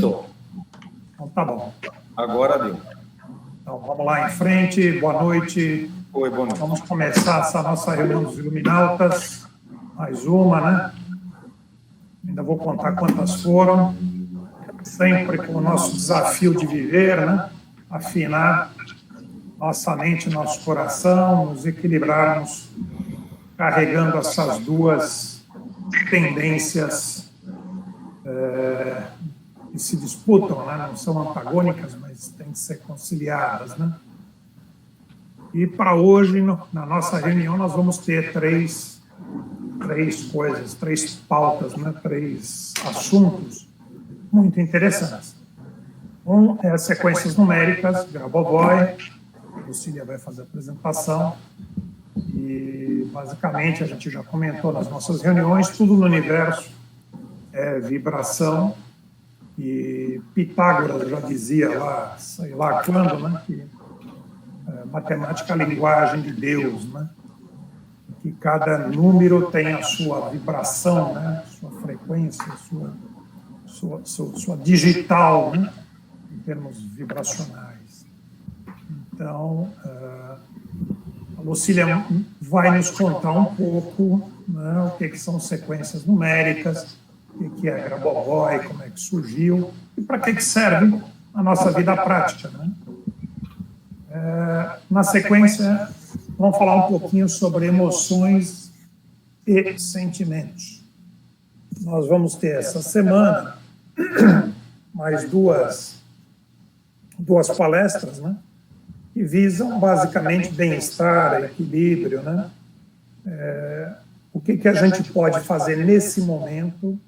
Tô. Então, tá bom. Agora deu. Então, vamos lá em frente. Boa noite. Oi, boa noite. Vamos começar essa nossa reunião dos Iluminautas. Mais uma, né? Ainda vou contar quantas foram. Sempre com o nosso desafio de viver, né? Afinar nossa mente, nosso coração, nos equilibrarmos, carregando essas duas tendências que se disputam, né? Não são antagônicas, mas têm que ser conciliadas, né? E para hoje, na nossa reunião, nós vamos ter três coisas, três pautas, né? Três assuntos muito interessantes. Um é as sequências numéricas, Grabovoi, a Lucília vai fazer a apresentação, e basicamente a gente já comentou nas nossas reuniões, tudo no universo é vibração, e Pitágoras já dizia lá, sei lá quando, né, que matemática é a linguagem de Deus, né, que cada número tem a sua vibração, né, sua frequência, sua digital, né, em termos vibracionais. Então, a Lucília vai nos contar um pouco, né, o que são sequências numéricas, o que é Grabovoi, como é que surgiu e para que serve a nossa vida prática, né? Na sequência, vamos falar um pouquinho sobre emoções e sentimentos. Nós vamos ter essa semana mais duas palestras, né, que visam basicamente bem-estar, equilíbrio, né? O que a gente pode fazer nesse momento,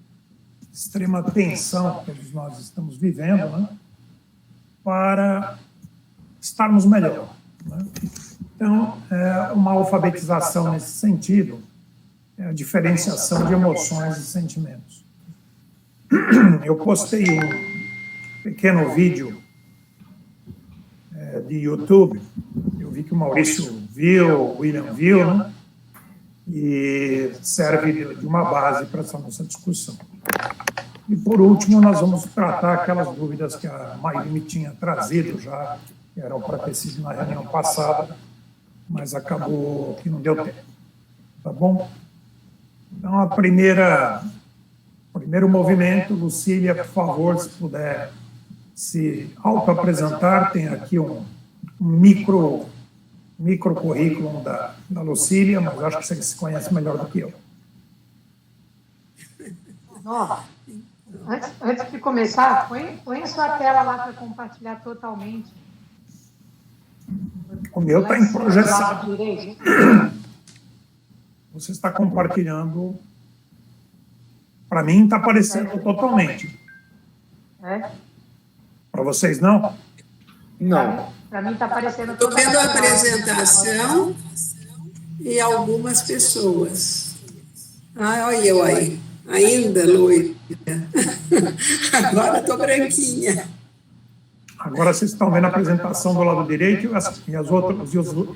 extrema tensão que nós estamos vivendo, né, para estarmos melhor, né? Então, uma alfabetização nesse sentido é a diferenciação de emoções e sentimentos. Eu postei um pequeno vídeo de YouTube, eu vi que o Maurício viu, o William viu, né? E serve de uma base para essa nossa discussão. E, por último, nós vamos tratar aquelas dúvidas que a Mayumi tinha trazido já, que eram para ter sido na reunião passada, mas acabou que não deu tempo. Tá bom? Então, primeiro movimento, Lucília, por favor, se puder se auto-apresentar, tem aqui um micro currículo da Lucília, mas acho que você se conhece melhor do que eu. Antes de começar, põe a sua tela lá para compartilhar totalmente. O meu está em projeção. Você está compartilhando. Para mim está aparecendo totalmente. Para vocês não? Não. Para mim está aparecendo totalmente. Estou vendo a apresentação e algumas pessoas. Olha eu aí. Ainda loira. Agora estou branquinha. Agora vocês estão vendo a apresentação do lado direito e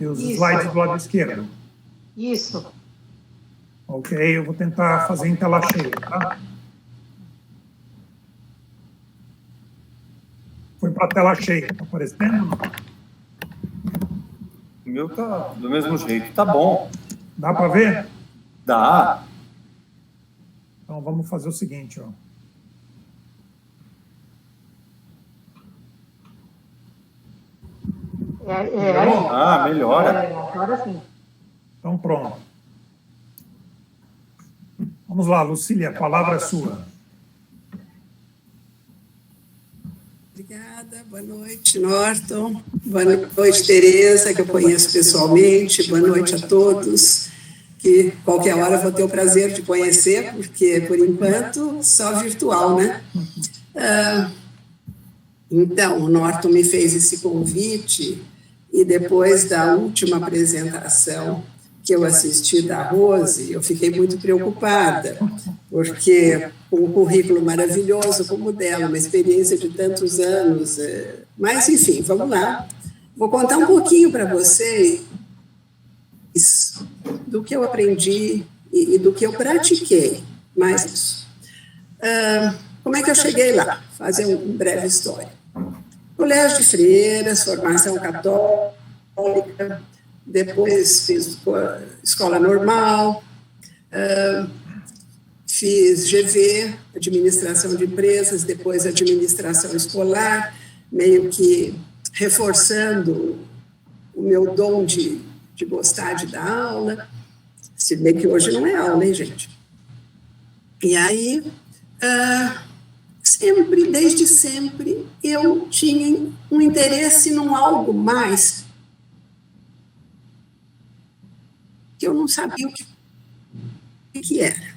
os slides do lado esquerdo. Isso. Ok, eu vou tentar fazer em tela cheia, tá? Foi para a tela cheia, está aparecendo? O meu tá do mesmo jeito, tá bom. Dá para ver? Dá. Então vamos fazer o seguinte, ó. Melhora. Agora sim. Então pronto. Vamos lá, Lucília, a palavra é sua. Obrigada, boa noite, Norton. Boa noite, Tereza, que eu conheço pessoalmente. Boa noite a todos, que qualquer hora vou ter o prazer de conhecer, porque, por enquanto, só virtual, né? Então, o Norton me fez esse convite e depois da última apresentação que eu assisti da Rose, eu fiquei muito preocupada, porque um currículo maravilhoso como o dela, uma experiência de tantos anos, mas, enfim, vamos lá. Vou contar um pouquinho para vocês do que eu aprendi e do que eu pratiquei, mais isso. como é que eu cheguei lá? Fazer uma breve história. Colégio de Freiras, formação católica, depois fiz escola normal, fiz GV, administração de empresas, depois administração escolar, meio que reforçando o meu dom de gostar de dar aula, se bem que hoje não é aula, hein, gente? E aí, sempre, desde sempre, eu tinha um interesse num algo mais que eu não sabia o que era.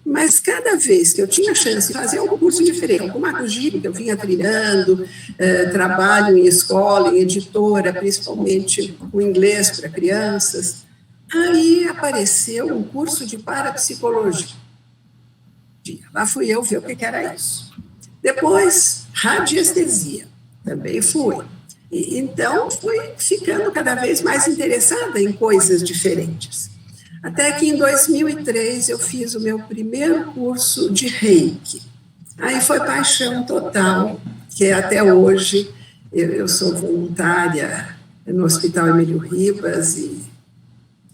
Mas cada vez que eu tinha chance de fazer algum curso diferente, alguma coisa que eu vinha trilhando, trabalho em escola, em editora, principalmente o inglês para crianças, aí apareceu um curso de parapsicologia. Lá fui eu ver o que era isso. Depois, radiestesia, também fui. E, então, fui ficando cada vez mais interessada em coisas diferentes. Até que em 2003 eu fiz o meu primeiro curso de Reiki. Aí foi paixão total, que até hoje eu sou voluntária no Hospital Emílio Ribas e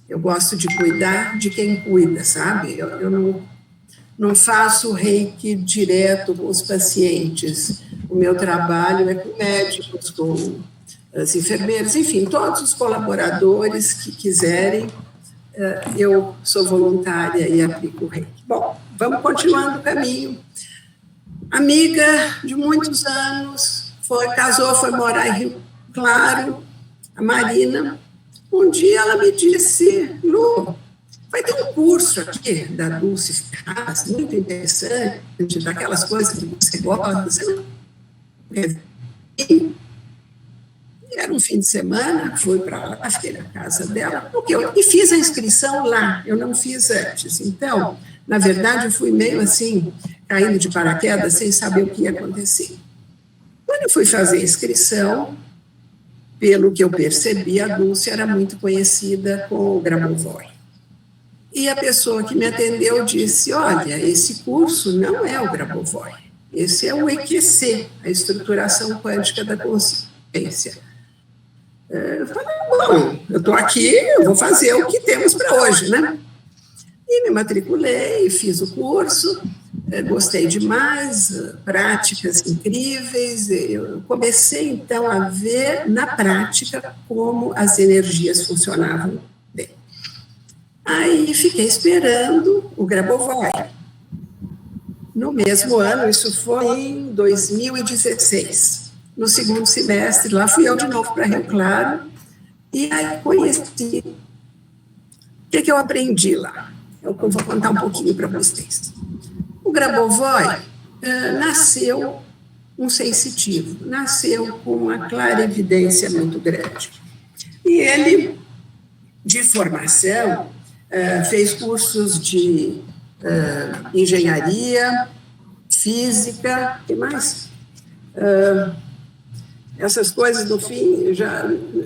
eu gosto de cuidar de quem cuida, sabe? Eu não faço Reiki direto com os pacientes. O meu trabalho é com médicos, com as enfermeiras, enfim, todos os colaboradores que quiserem. Eu sou voluntária e aplico o Reiki. Bom, vamos continuando o caminho. Amiga de muitos anos, casou, foi morar em Rio Claro, a Marina. Um dia ela me disse, Lu, vai ter um curso aqui da Dulce Ferraz, muito interessante, daquelas coisas que você gosta, você não quer vir? Era um fim de semana, fui para lá, fiquei na casa dela, e fiz a inscrição lá, eu não fiz antes. Então, na verdade, eu fui meio assim, caindo de paraquedas, sem saber o que ia acontecer. Quando eu fui fazer a inscrição, pelo que eu percebi, a Dulce era muito conhecida com o Grabovoi. E a pessoa que me atendeu disse, olha, esse curso não é o Grabovoi, esse é o EQC, a estruturação quântica da consciência. Eu falei, bom, eu estou aqui, eu vou fazer o que temos para hoje, né? E me matriculei, fiz o curso, gostei demais, práticas incríveis. Eu comecei, então, a ver na prática como as energias funcionavam bem. Aí fiquei esperando o Grabovoi. No mesmo ano, isso foi em 2016. No segundo semestre, lá fui eu de novo para Rio Claro, e aí conheci. O que eu aprendi lá? Eu vou contar um pouquinho para vocês. O Grabovoi nasceu um sensitivo, nasceu com uma clarividência muito grande. E ele, de formação, fez cursos de engenharia, física, o que mais? Essas coisas, no fim, já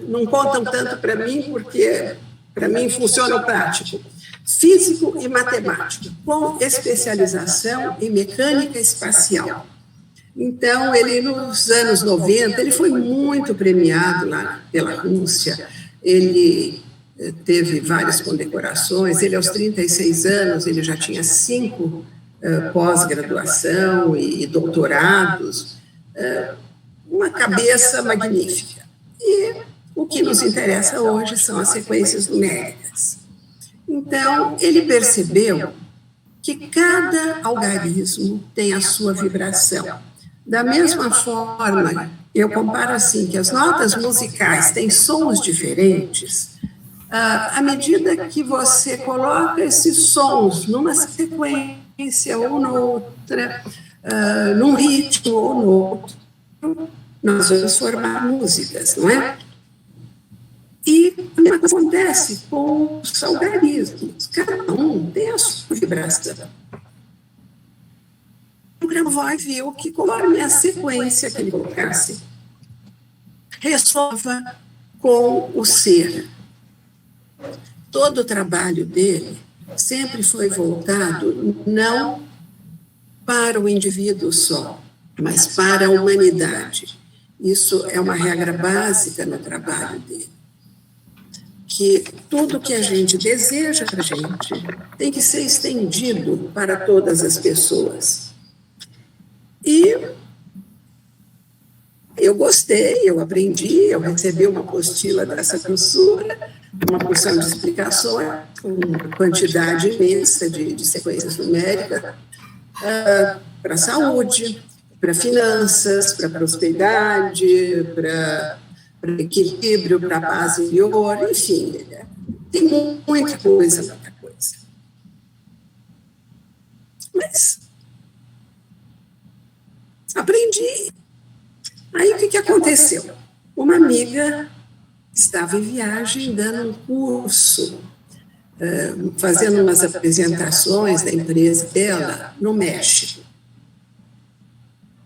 não contam tanto para mim, porque, para mim, funciona o prático. Físico e matemático, com especialização em mecânica espacial. Então, ele, nos anos 90, ele foi muito premiado lá pela Rússia, ele teve várias condecorações, ele, aos 36 anos, ele já tinha 5 pós-graduação e doutorados, uma cabeça magnífica. E o que nos interessa hoje são as sequências numéricas. Então, ele percebeu que cada algarismo tem a sua vibração. Da mesma forma, eu comparo assim, que as notas musicais têm sons diferentes, à medida que você coloca esses sons numa sequência ou noutra, num ritmo ou no outro, nós vamos formar músicas, não é? E a mesma coisa acontece com os algarismos. Cada um tem a sua vibração. O Grabovoi viu que, conforme a sequência que ele colocasse, ressova com o ser. Todo o trabalho dele sempre foi voltado não para o indivíduo só, mas para a humanidade. Isso é uma regra básica no trabalho dele. Que tudo que a gente deseja para a gente tem que ser estendido para todas as pessoas. E eu gostei, eu aprendi, eu recebi uma apostila dessa grossura, uma porção de explicações, com quantidade imensa de sequências numéricas, para a saúde, para finanças, para prosperidade, para equilíbrio, para paz interior, enfim, tem muita coisa. Mas aprendi. Aí o que aconteceu? Uma amiga estava em viagem dando um curso, fazendo umas apresentações da empresa dela no México.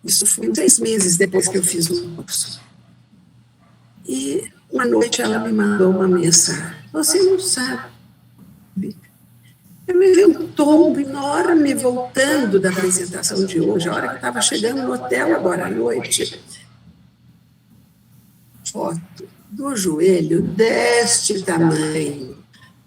Isso foi 3 meses depois que eu fiz o curso. E uma noite ela me mandou uma mensagem. Você não sabe. Eu me vi um tombo enorme voltando da apresentação de hoje, a hora que eu estava chegando no hotel agora à noite. Foto do joelho deste tamanho,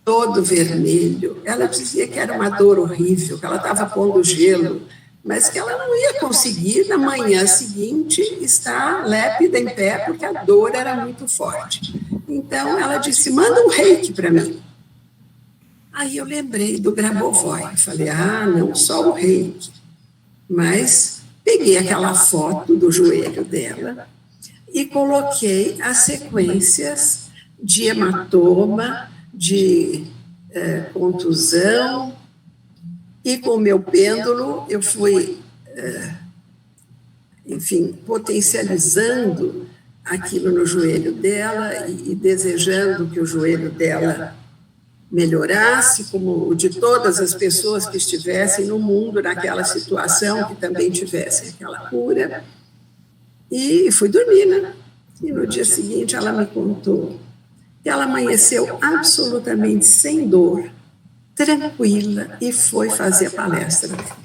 todo vermelho. Ela dizia que era uma dor horrível, que ela estava pondo gelo, mas que ela não ia conseguir, na manhã seguinte, estar lépida em pé, porque a dor era muito forte. Então, ela disse, manda um reiki para mim. Aí eu lembrei do Grabovoi, falei, não só o reiki, mas peguei aquela foto do joelho dela e coloquei as sequências de hematoma, de contusão, e com o meu pêndulo eu fui, potencializando aquilo no joelho dela e desejando que o joelho dela melhorasse, como o de todas as pessoas que estivessem no mundo naquela situação, que também tivessem aquela cura. E fui dormir, né? E no dia seguinte ela me contou que ela amanheceu absolutamente sem dor, tranquila, e foi fazer a palestra dela.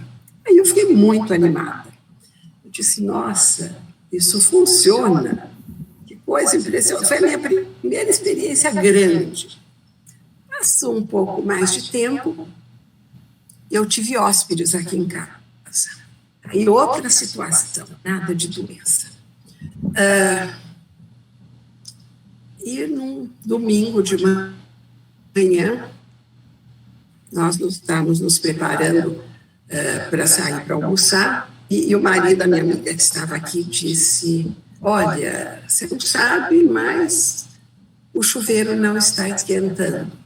Aí eu fiquei muito animada. Eu disse, nossa, isso funciona. Que coisa impressionante. Foi a minha primeira experiência grande. Passou um pouco mais de tempo, eu tive hóspedes aqui em casa. Aí outra situação, nada de doença. E num domingo de manhã, nós estávamos nos preparando para sair para almoçar, e o marido da minha amiga que estava aqui disse, olha, você não sabe, mas o chuveiro não está esquentando.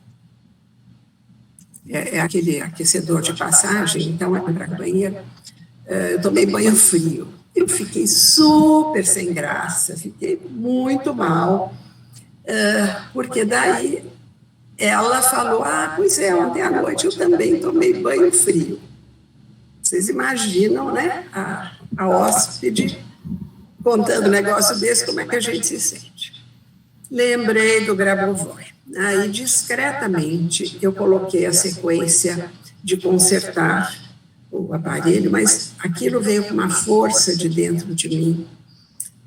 É aquele aquecedor de passagem, então é para o banheiro. Eu tomei banho frio. Eu fiquei super sem graça, fiquei muito mal, porque daí ela falou, pois é, ontem à noite eu também tomei banho frio. Vocês imaginam, né, a hóspede contando um negócio desse, como é que a gente se sente. Lembrei do Grabovoi. Aí, discretamente, eu coloquei a sequência de consertar o aparelho, mas aquilo veio com uma força de dentro de mim.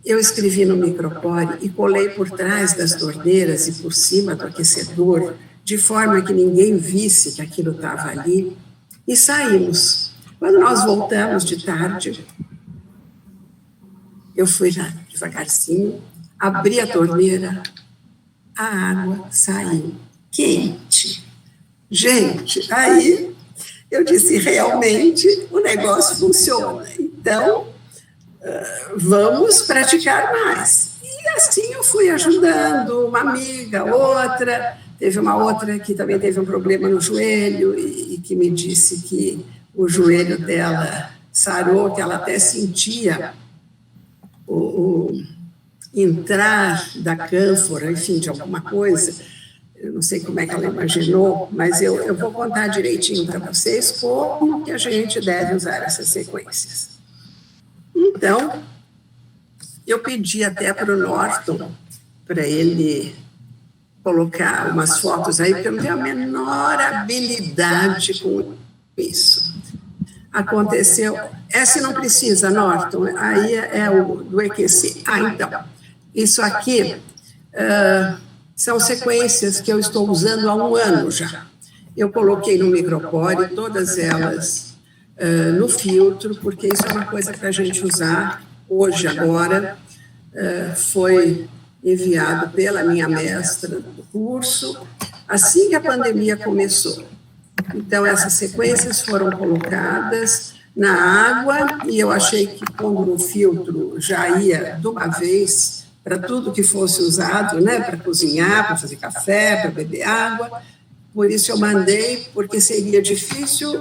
Eu escrevi no micropore e colei por trás das torneiras e por cima do aquecedor, de forma que ninguém visse que aquilo estava ali, e saímos. Quando nós voltamos de tarde, eu fui lá devagarzinho, abri a torneira, a água saiu quente. Gente, aí eu disse, realmente o negócio funciona. Então, vamos praticar mais. E assim eu fui ajudando uma amiga, outra. Teve uma outra que também teve um problema no joelho e que me disse que o joelho dela sarou, que ela até sentia o entrar da cânfora, enfim, de alguma coisa. Eu não sei como é que ela imaginou, mas eu vou contar direitinho para vocês como que a gente deve usar essas sequências. Então, eu pedi até para o Norton, para ele colocar umas fotos aí, porque eu não tenho a menor habilidade com isso. aconteceu. Essa não precisa, Norton, aí é o do EQC. Então, isso aqui são sequências que eu estou usando há um ano já. Eu coloquei no micropore todas elas no filtro, porque isso é uma coisa para a gente usar hoje, agora. Foi enviado pela minha mestra do curso, assim que a pandemia começou. Então, essas sequências foram colocadas na água, e eu achei que, pondo no filtro, já ia de uma vez para tudo que fosse usado, né, para cozinhar, para fazer café, para beber água. Por isso eu mandei, porque seria difícil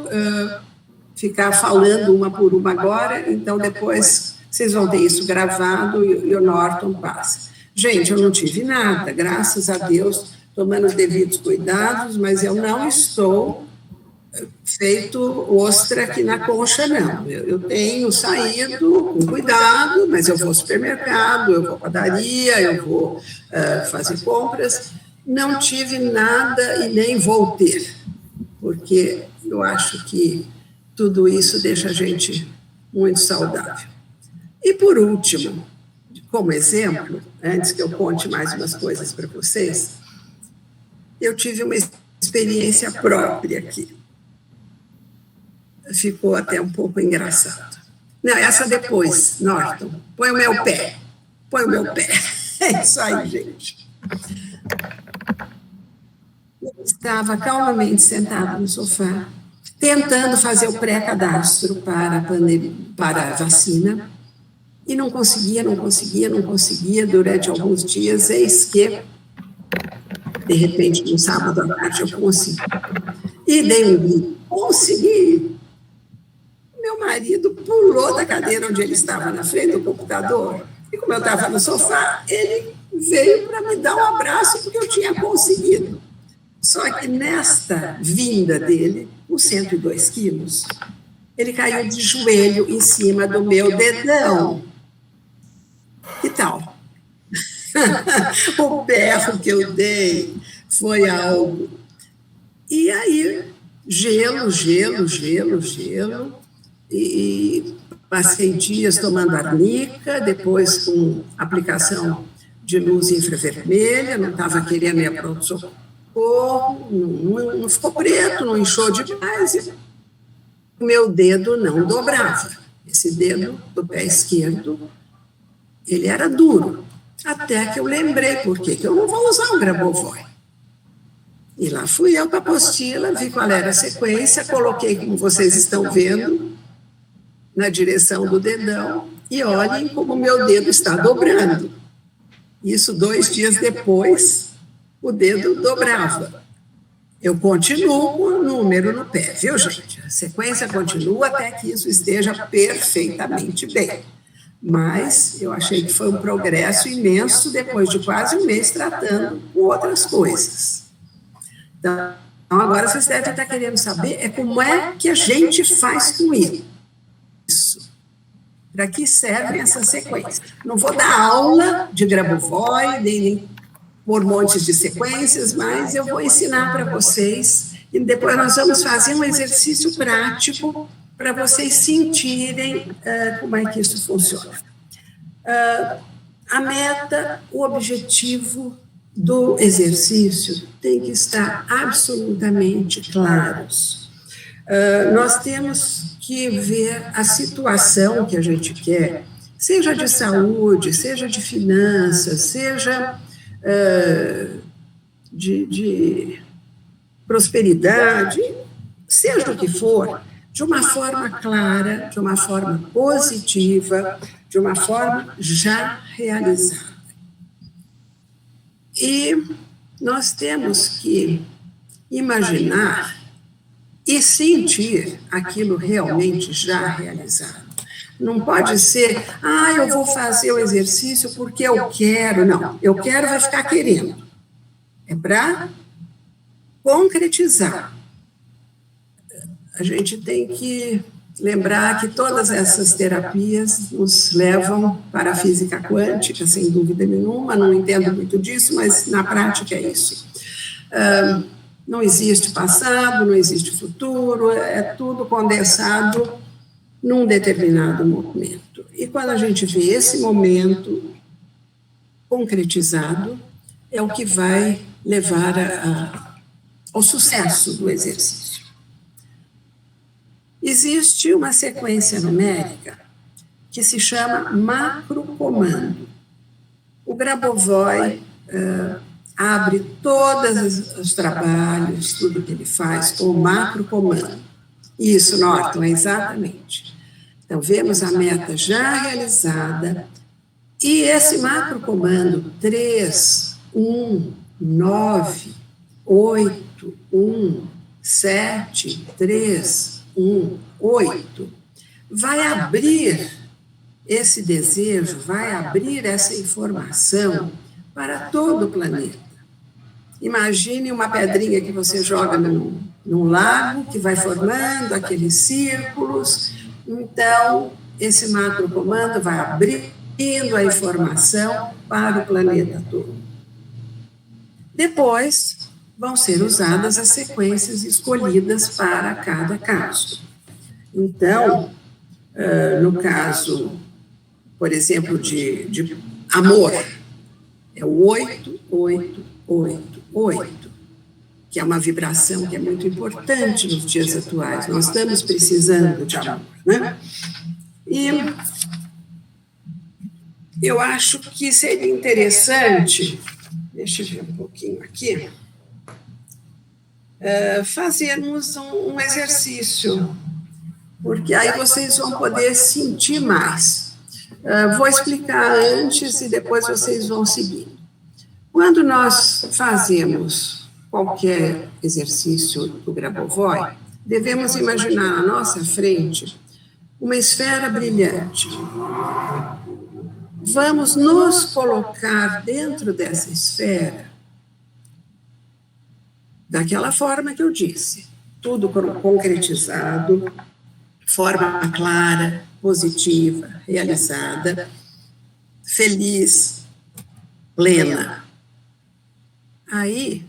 ficar falando uma por uma agora, então depois vocês vão ter isso gravado e o Norton passa. Gente, eu não tive nada, graças a Deus, tomando os devidos cuidados, mas eu não estou feito ostra aqui na concha, não. Eu tenho saído com cuidado, mas eu vou ao supermercado, eu vou à padaria, eu vou fazer compras. Não tive nada e nem vou ter, porque eu acho que tudo isso deixa a gente muito saudável. E, por último, como exemplo, antes que eu conte mais umas coisas para vocês, eu tive uma experiência própria aqui. Ficou até um pouco engraçado. Não, essa depois, Norton. Põe o meu pé. Põe o meu pé. É isso aí, gente. Eu estava calmamente sentada no sofá, tentando fazer o pré-cadastro para a vacina, e não conseguia durante alguns dias, eis que, de repente, no sábado à tarde, eu consegui. E dei um grito, consegui! Meu marido pulou da cadeira onde ele estava, na frente do computador, e como eu estava no sofá, ele veio para me dar um abraço, porque eu tinha conseguido. Só que nesta vinda dele, com 102 quilos, ele caiu de joelho em cima do meu dedão. Que tal? O berro que eu dei foi algo. E aí, gelo, e passei dias tomando arnica, depois com aplicação de luz infravermelha, não estava querendo ir a pronto-socorro, não ficou preto, não inchou demais, o meu dedo não dobrava. Esse dedo do pé esquerdo, ele era duro, até que eu lembrei, por que eu não vou usar o Grabovoi? E lá fui eu para a apostila, vi qual era a sequência, coloquei, como vocês estão vendo, na direção do dedão, e olhem como o meu dedo está dobrando. Isso 2 dias depois, o dedo dobrava. Eu continuo com o número no pé, viu, gente? A sequência continua até que isso esteja perfeitamente bem. Mas eu achei que foi um progresso imenso depois de quase um mês tratando com outras coisas. Então, agora vocês devem estar querendo saber como é que a gente faz com isso. Para que servem essas sequências? Não vou dar aula de Grabovoi, nem por montes de sequências, mas eu vou ensinar para vocês e depois nós vamos fazer um exercício prático para vocês sentirem como é que isso funciona. A meta, o objetivo do exercício tem que estar absolutamente claros. Nós temos que ver a situação que a gente quer, seja de saúde, seja de finanças, seja de prosperidade, seja o que for, de uma forma clara, de uma forma positiva, de uma forma já realizada. E nós temos que imaginar e sentir aquilo realmente já realizado. Não pode ser, eu vou fazer o exercício porque eu quero. Não, eu quero vai ficar querendo. É para concretizar. A gente tem que lembrar que todas essas terapias nos levam para a física quântica, sem dúvida nenhuma, não entendo muito disso, mas na prática é isso. Não existe passado, não existe futuro, é tudo condensado num determinado momento. E quando a gente vê esse momento concretizado, é o que vai levar ao sucesso do exercício. Existe uma sequência numérica que se chama macrocomando. O Grabovoi abre todos os trabalhos, tudo que ele faz, com o macrocomando. Isso, Norton, exatamente. Então, vemos a meta já realizada, e esse macrocomando 3, 1, 9, 8, 1, 7, 3, 1, 8, vai abrir esse desejo, vai abrir essa informação para todo o planeta. Imagine uma pedrinha que você joga num lago, que vai formando aqueles círculos. Então, esse macrocomando vai abrindo a informação para o planeta todo. Depois, vão ser usadas as sequências escolhidas para cada caso. Então, no caso, por exemplo, de amor, é o 8, 8, 8, 8, que é uma vibração que é muito importante nos dias atuais. Nós estamos precisando de amor, né? E eu acho que seria interessante, deixa eu ver um pouquinho aqui, fazermos um exercício, porque aí vocês vão poder sentir mais. Vou explicar antes e depois vocês vão seguir. Quando nós fazemos qualquer exercício do Grabovoi, devemos imaginar à nossa frente uma esfera brilhante. Vamos nos colocar dentro dessa esfera daquela forma que eu disse, tudo concretizado, forma clara, positiva, realizada, feliz, plena. Aí,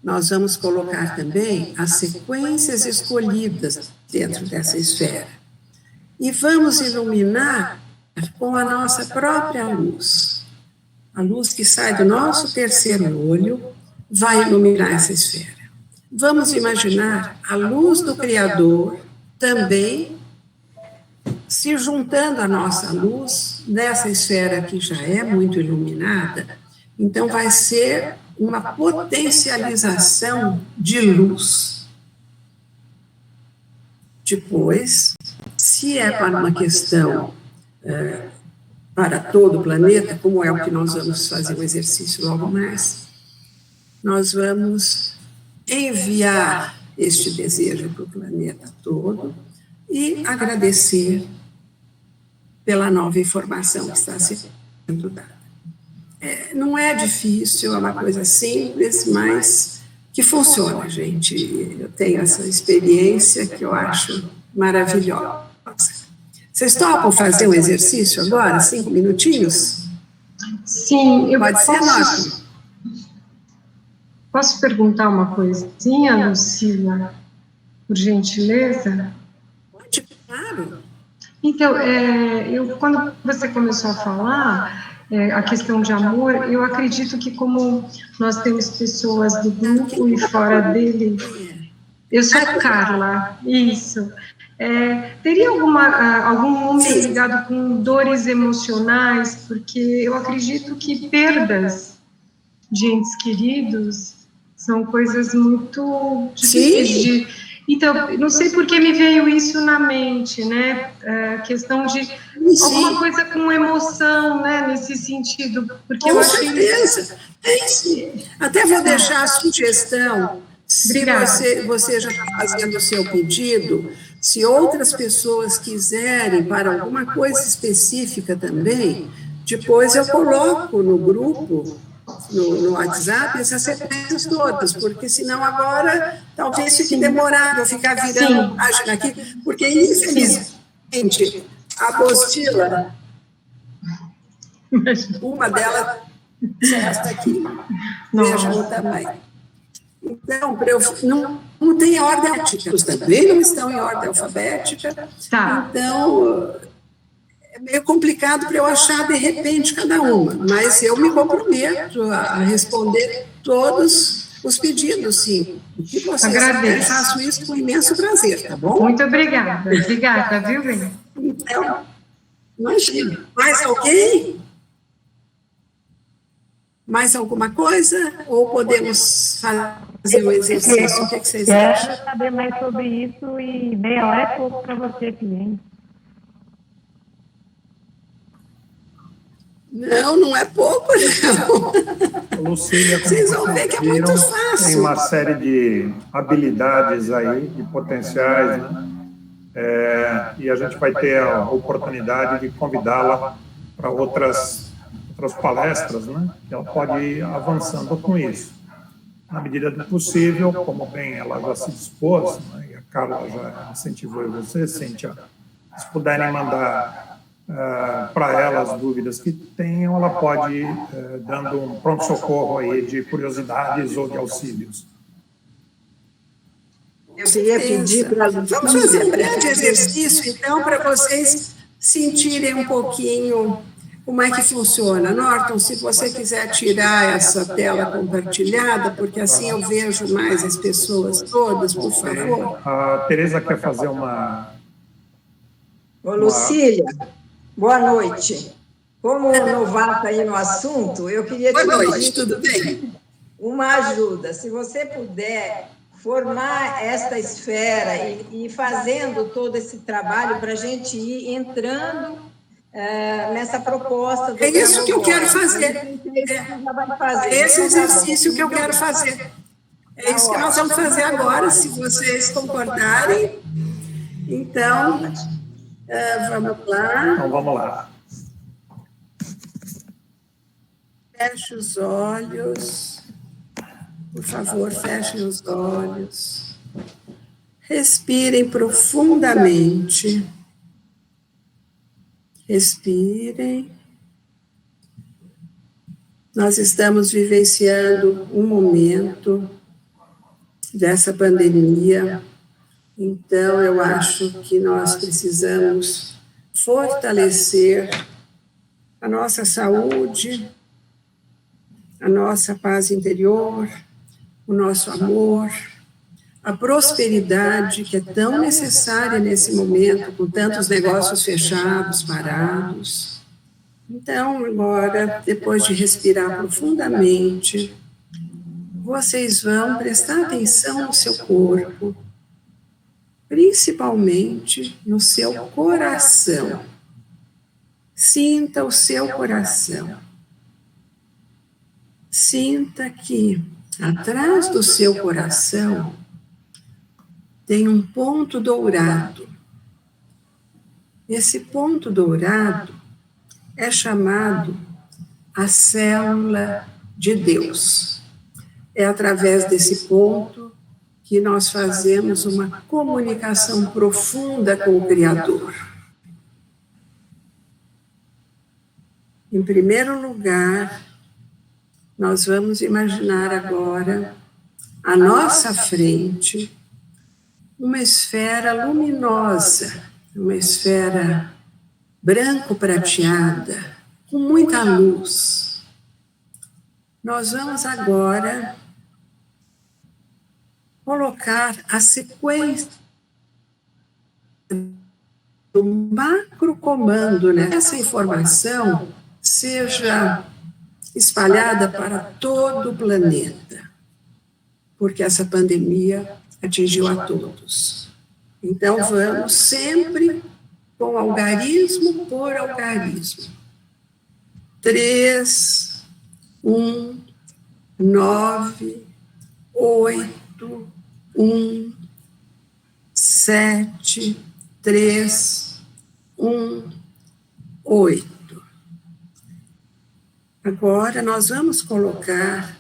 nós vamos colocar também as sequências escolhidas dentro dessa esfera. E vamos iluminar com a nossa própria luz. A luz que sai do nosso terceiro olho vai iluminar essa esfera. Vamos imaginar a luz do Criador também se juntando à nossa luz nessa esfera que já é muito iluminada. Então, vai ser uma potencialização de luz. Depois, se é para uma questão para todo o planeta, como é o que nós vamos fazer o exercício logo mais, nós vamos enviar este desejo para o planeta todo e agradecer pela nova informação que está sendo dada. Não é difícil, é uma coisa simples, mas que funciona, gente. Eu tenho essa experiência que eu acho maravilhosa. Vocês topam fazer um exercício agora, 5 minutinhos? Sim, eu Pode ser, Norton. Posso perguntar uma coisinha, Lucila, por gentileza? Pode, claro. Então, quando você começou a falar a questão de amor, eu acredito que como nós temos pessoas do grupo e fora dele... Eu sou Carla, isso. Teria algum número ligado com dores emocionais? Porque eu acredito que perdas de entes queridos são coisas muito difíceis de... Então, não sei por que me veio isso na mente, né? Questão de alguma coisa com emoção, né? Nesse sentido. Porque com certeza. Até vou deixar a sugestão. Se você já está fazendo o seu pedido, se outras pessoas quiserem para alguma coisa específica também, depois eu coloco no grupo, no WhatsApp, essas sequências todas, porque senão agora talvez fique demorado eu ficar virando página aqui, porque infelizmente a apostila, uma delas é esta aqui, vejam o tamanho. Então, para eu não não tem ordem alfabética, os também não estão em ordem alfabética, Tá. então é meio complicado para eu achar de repente cada uma, mas eu me comprometo a responder todos os pedidos, sim. O que vocês quiserem, faço isso com imenso prazer, tá bom? Muito obrigada. Obrigada, viu, bem? Então, imagina. Mais alguém? Mais alguma coisa? Ou podemos fazer o exercício? O que vocês acham? Quero saber mais sobre isso e meia hora é pouco para você, cliente. Não, não é pouco, não. Lucília, como Vocês vão ver que é muito viram, fácil. tem uma série de habilidades aí, de potenciais, né? E a gente vai ter a oportunidade de convidá-la para outras palestras, né? Que ela pode ir avançando com isso. Na medida do possível, como bem ela já se dispôs, né? E a Carla já incentivou você, Cíntia, se puderem mandar para ela as dúvidas que tenham, ela pode ir dando um pronto-socorro aí de curiosidades ou de auxílios. Eu queria pedir para... Vamos fazer um breve exercício, então, para vocês sentirem um pouquinho como é que funciona. Norton, se você quiser tirar essa tela compartilhada, porque assim eu vejo mais as pessoas todas, por favor. A Tereza quer fazer uma... Ô, Lucília, boa noite. Como novata aí no assunto, eu queria te pedir tudo bem? uma ajuda. Se você puder formar esta esfera e fazendo todo esse trabalho para a gente ir entrando nessa proposta. É isso que eu quero fazer. Esse exercício que eu quero fazer. É isso que nós vamos fazer agora, se vocês concordarem. Então, vamos lá. Então, vamos lá. Feche os olhos. Por favor, fechem os olhos. Respirem profundamente. Respirem. Nós estamos vivenciando um momento dessa pandemia, então eu acho que nós precisamos fortalecer a nossa saúde, a nossa paz interior, o nosso amor, a prosperidade que é tão necessária nesse momento, com tantos negócios fechados, parados. Então, agora, depois de respirar profundamente, vocês vão prestar atenção no seu corpo, principalmente no seu coração. Sinta o seu coração. Sinta que atrás do seu coração tem um ponto dourado. Esse ponto dourado é chamado a célula de Deus. É através desse ponto que nós fazemos uma comunicação profunda com o Criador. Em primeiro lugar, nós vamos imaginar agora, à nossa frente, uma esfera luminosa, uma esfera branco-prateada, com muita luz. Nós vamos agora colocar a sequência do macrocomando, né? Essa informação seja espalhada para todo o planeta, porque essa pandemia atingiu a todos. Então, vamos sempre com algarismo por algarismo. 3, 1, 9, 8, 1, 7, 3, 1, 8. Agora, nós vamos colocar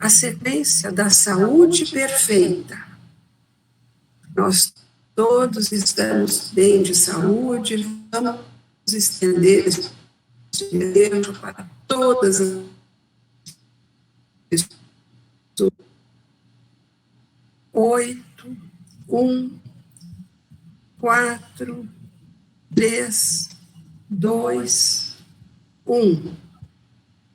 a sequência da saúde perfeita. Nós todos estamos bem de saúde, vamos estender esse desejo para todas as pessoas 8, 1, 4, 3, 2, 1.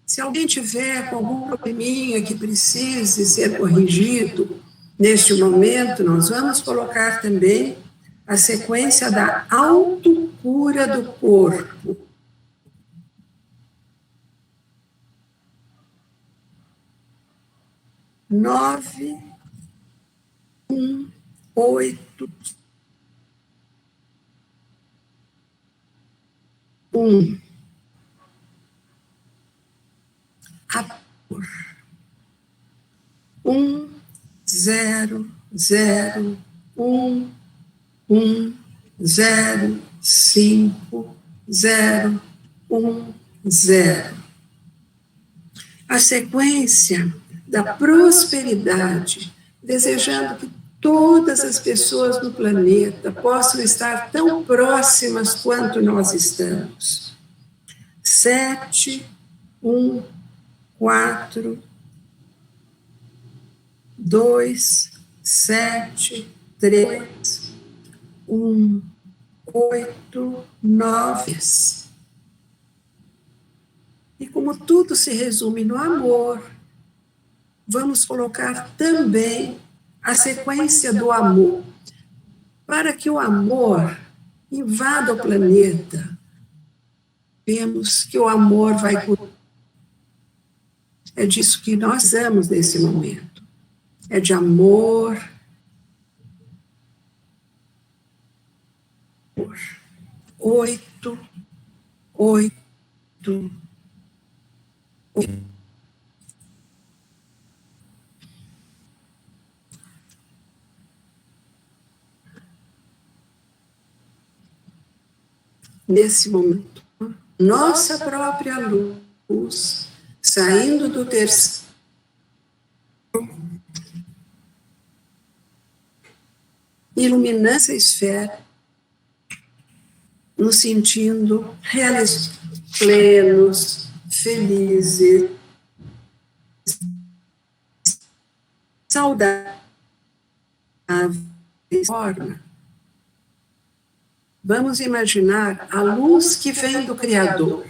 Se alguém tiver com algum probleminha que precise ser corrigido, neste momento, nós vamos colocar também a sequência da autocura do corpo. Nove, 1, 8, 1. Amor. 1, 0, 0, 1, 1, 0, 5, 0, 1, 0. A sequência da prosperidade, desejando que todas as pessoas no planeta possam estar tão próximas quanto nós estamos. 7, 1, 4, 2, 7, 3, 1, 8, 9. E como tudo se resume no amor, vamos colocar também a sequência do amor, para que o amor invada o planeta. Vemos que o amor vai curar. É disso que nós precisamos nesse momento. É de amor. 8, 8, 8. Nesse momento, nossa própria luz, saindo do terceiro, iluminando essa esfera, nos sentindo realizados, plenos, felizes, saudáveis, forma. Vamos imaginar a luz que vem do Criador.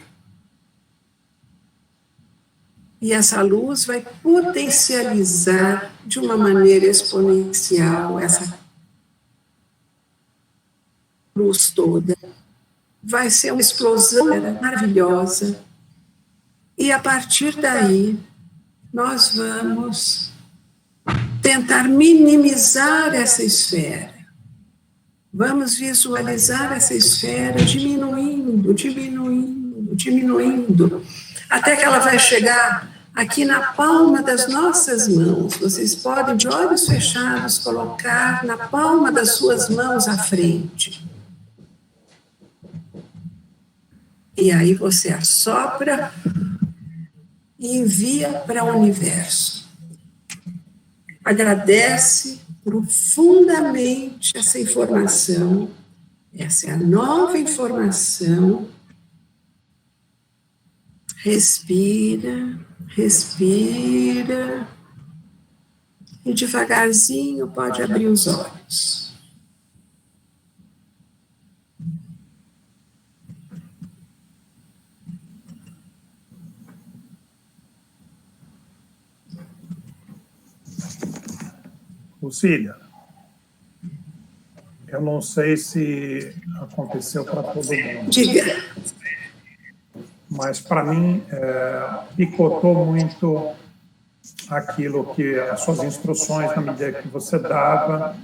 E essa luz vai potencializar de uma maneira exponencial essa luz toda. Vai ser uma explosão maravilhosa. E a partir daí, nós vamos tentar minimizar essa esfera. Vamos visualizar essa esfera diminuindo, diminuindo, diminuindo, até que ela vai chegar aqui na palma das nossas mãos. Vocês podem, de olhos fechados, colocar na palma das suas mãos à frente. E aí você assopra e envia para o universo. Agradece profundamente essa informação. Essa é a nova informação. Respira, respira. E devagarzinho pode abrir os olhos. Lucília, eu não sei se aconteceu para todo mundo. Diga. Mas para mim picotou muito aquilo que as suas instruções, na medida que você dava,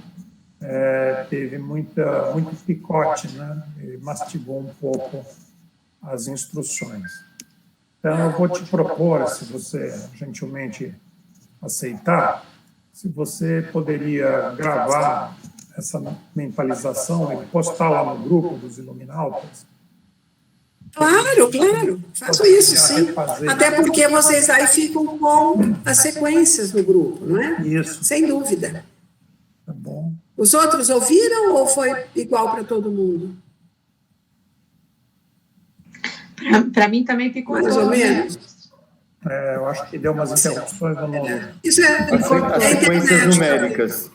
teve muito picote, né? E mastigou um pouco as instruções. Então, eu vou te propor, se você gentilmente aceitar, se você poderia gravar essa mentalização e postar lá no grupo dos Iluminautas. Claro, claro, faço isso sim. Até porque vocês aí ficam com as sequências no grupo, não é? Isso. Sem dúvida. Tá bom. Os outros ouviram ou foi igual para todo mundo? Para mim também ficou Mais ou menos? Eu acho que deu umas interrupções no nome. Isso As sequências numéricas.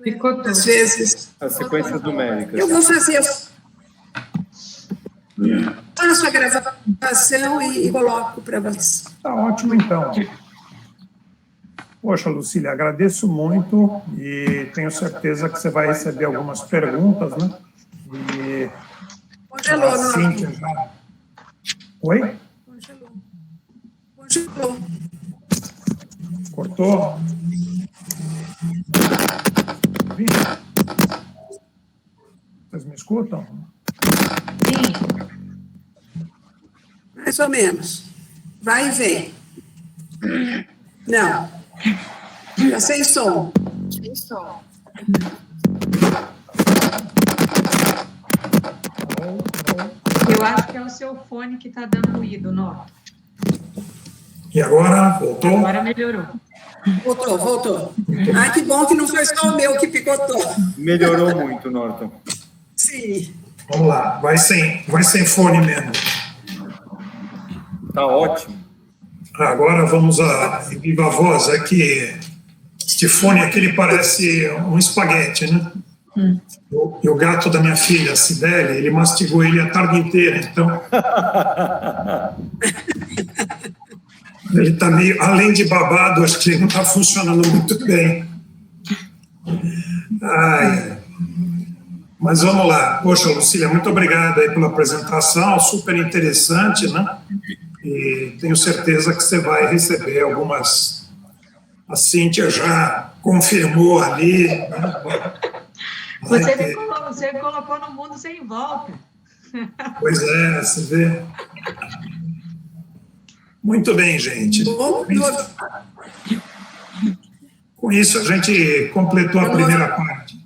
Picotou. Às vezes, As sequências numéricas. eu vou fazer... Faço a gravação e coloco para vocês. Tá ótimo, então. Poxa, Lucília, agradeço muito e tenho certeza que você vai receber algumas perguntas, né? E Congelou, a não? Cíntia já... Oi? Congelou. Cortou? Vocês me escutam? Sim. Mais ou menos. Vai e vem. Não. Está sem som. Sem som. Eu acho que é o seu fone que está dando ruído, Norton. E agora? Voltou? Agora melhorou. Voltou. Ai, que bom que não foi só o meu que picotou. Melhorou muito, Norton. Sim. Vamos lá, vai sem fone mesmo. Tá ótimo. Agora vamos a viva voz. É que este fone aqui ele parece um espaguete, né? E o gato da minha filha, Cibele, ele mastigou ele a tarde inteira, então... Ele está meio, além de babado, acho que ele não está funcionando muito bem. Ai. Mas vamos lá. Poxa, Lucília, muito obrigado aí pela apresentação, super interessante, né? E tenho certeza que você vai receber algumas... A Cíntia já confirmou ali, né? Você me colocou no mundo sem volta. Pois é, você vê. Muito bem, gente. Com isso, a gente completou a primeira parte.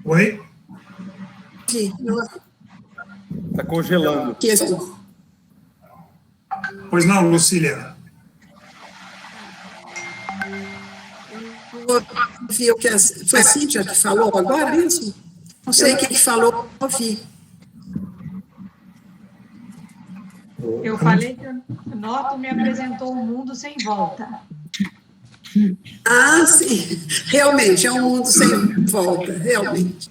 Oi? Está congelando. Pois não, Lucília. Ouvi o que foi a Cíntia que falou agora, isso? Não sei quem falou, ouvi. Eu falei que o Norton me apresentou um mundo sem volta. Ah, sim. Realmente, é um mundo sem volta, realmente.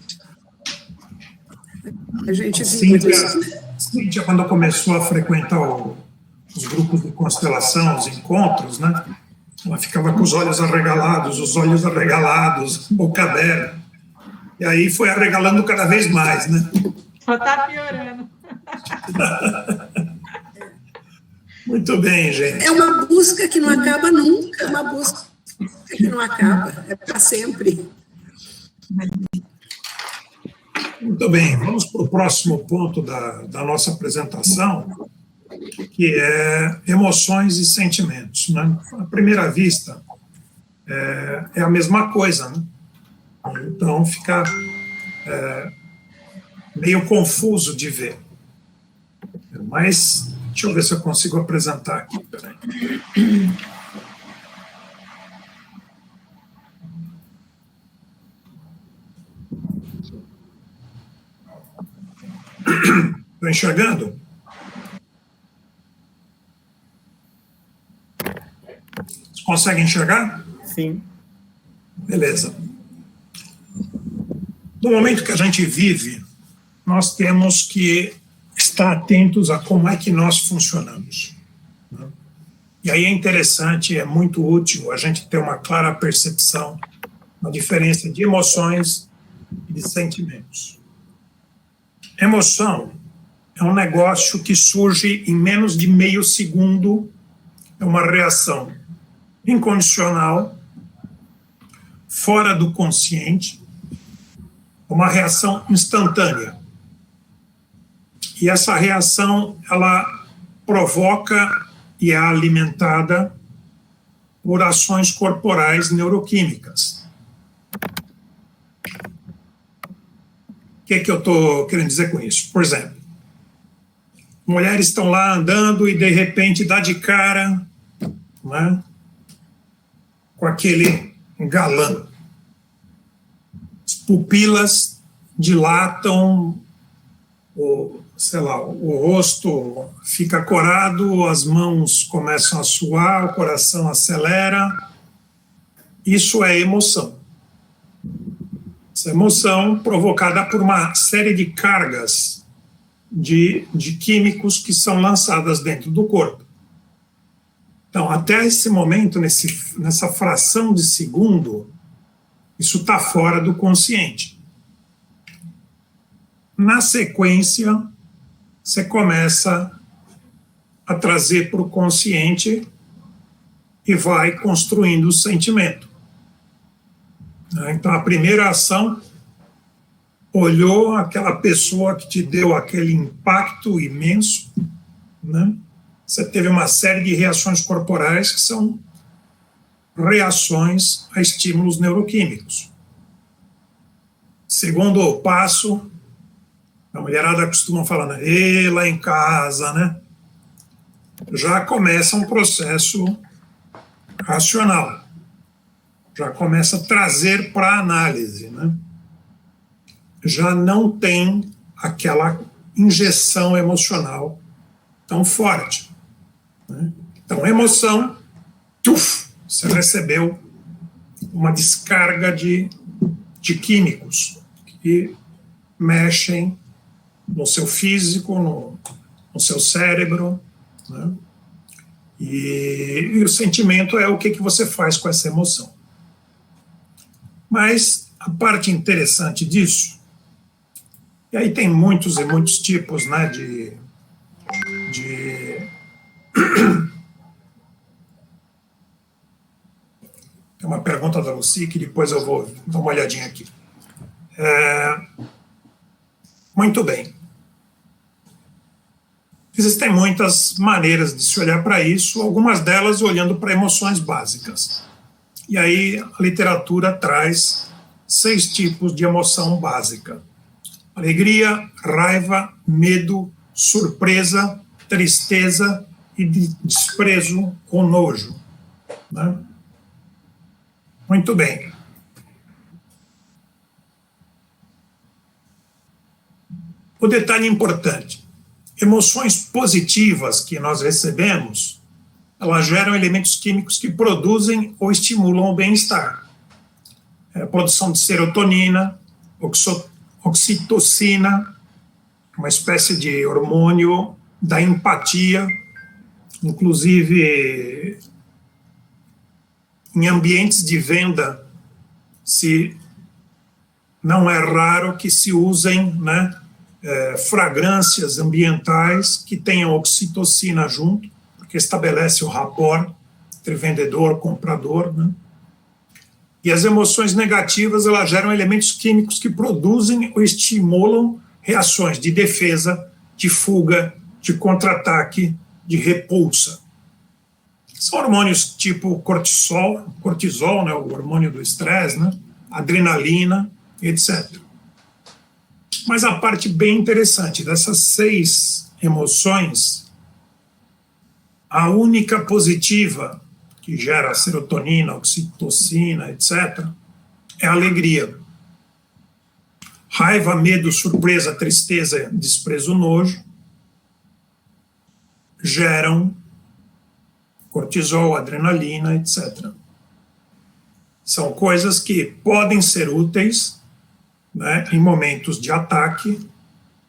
A gente vive isso. Cíntia, quando começou a frequentar os grupos de constelação, os encontros, né? Ela ficava com os olhos arregalados, boca aberta. E aí foi arregalando cada vez mais, né? Só está piorando. Muito bem, gente. É uma busca que não acaba nunca, é uma busca que não acaba, é para sempre. Muito bem, vamos para o próximo ponto da nossa apresentação, que é emoções e sentimentos, né? À primeira vista, é a mesma coisa, né? Então fica meio confuso de ver. Mas deixa eu ver se eu consigo apresentar aqui. Peraí. Estou enxergando? Vocês conseguem enxergar? Sim. Beleza. No momento que a gente vive, nós temos que estar atentos a como é que nós funcionamos, né? E aí é interessante, é muito útil a gente ter uma clara percepção da diferença de emoções e de sentimentos. Emoção é um negócio que surge em menos de meio segundo, é uma reação incondicional, fora do consciente, uma reação instantânea. E essa reação, ela provoca e é alimentada por ações corporais neuroquímicas. O que eu estou querendo dizer com isso? Por exemplo, mulheres estão lá andando e, de repente, dá de cara, né, com aquele galã. As pupilas dilatam, o rosto fica corado, as mãos começam a suar, o coração acelera. Isso é emoção. Essa emoção provocada por uma série de cargas de químicos que são lançadas dentro do corpo. Então, até esse momento, nessa fração de segundo, isso está fora do consciente. Na sequência, você começa a trazer para o consciente e vai construindo o sentimento. Então, a primeira ação, olhou aquela pessoa que te deu aquele impacto imenso, né? Você teve uma série de reações corporais que são reações a estímulos neuroquímicos. Segundo passo, a mulherada costuma falar, né? E lá em casa, né? Já começa um processo racional. Já começa a trazer para a análise, né? Já não tem aquela injeção emocional tão forte, né? Então, emoção, você recebeu uma descarga de químicos que mexem no seu físico, no seu cérebro, né? E o sentimento é o que você faz com essa emoção. Mas a parte interessante disso, e aí tem muitos e muitos tipos, né, de Tem uma pergunta da Lucy que depois eu vou dar uma olhadinha aqui. Muito bem. Existem muitas maneiras de se olhar para isso, algumas delas olhando para emoções básicas. E aí a literatura traz 6 tipos de emoção básica: alegria, raiva, medo, surpresa, tristeza e desprezo ou nojo, né? Muito bem. O detalhe importante: emoções positivas que nós recebemos, elas geram elementos químicos que produzem ou estimulam o bem-estar. A produção de serotonina, oxitocina, uma espécie de hormônio da empatia, inclusive em ambientes de venda, não é raro que se usem, né, fragrâncias ambientais que tenham oxitocina junto, porque estabelece o rapport entre vendedor e comprador, né? E as emoções negativas, elas geram elementos químicos que produzem ou estimulam reações de defesa, de fuga, de contra-ataque, de repulsa. São hormônios tipo cortisol, né, o hormônio do estresse, né, adrenalina, etc. Mas a parte bem interessante dessas 6 emoções, a única positiva que gera serotonina, oxitocina, etc., é a alegria. Raiva, medo, surpresa, tristeza, desprezo, nojo geram cortisol, adrenalina, etc. São coisas que podem ser úteis, né, em momentos de ataque.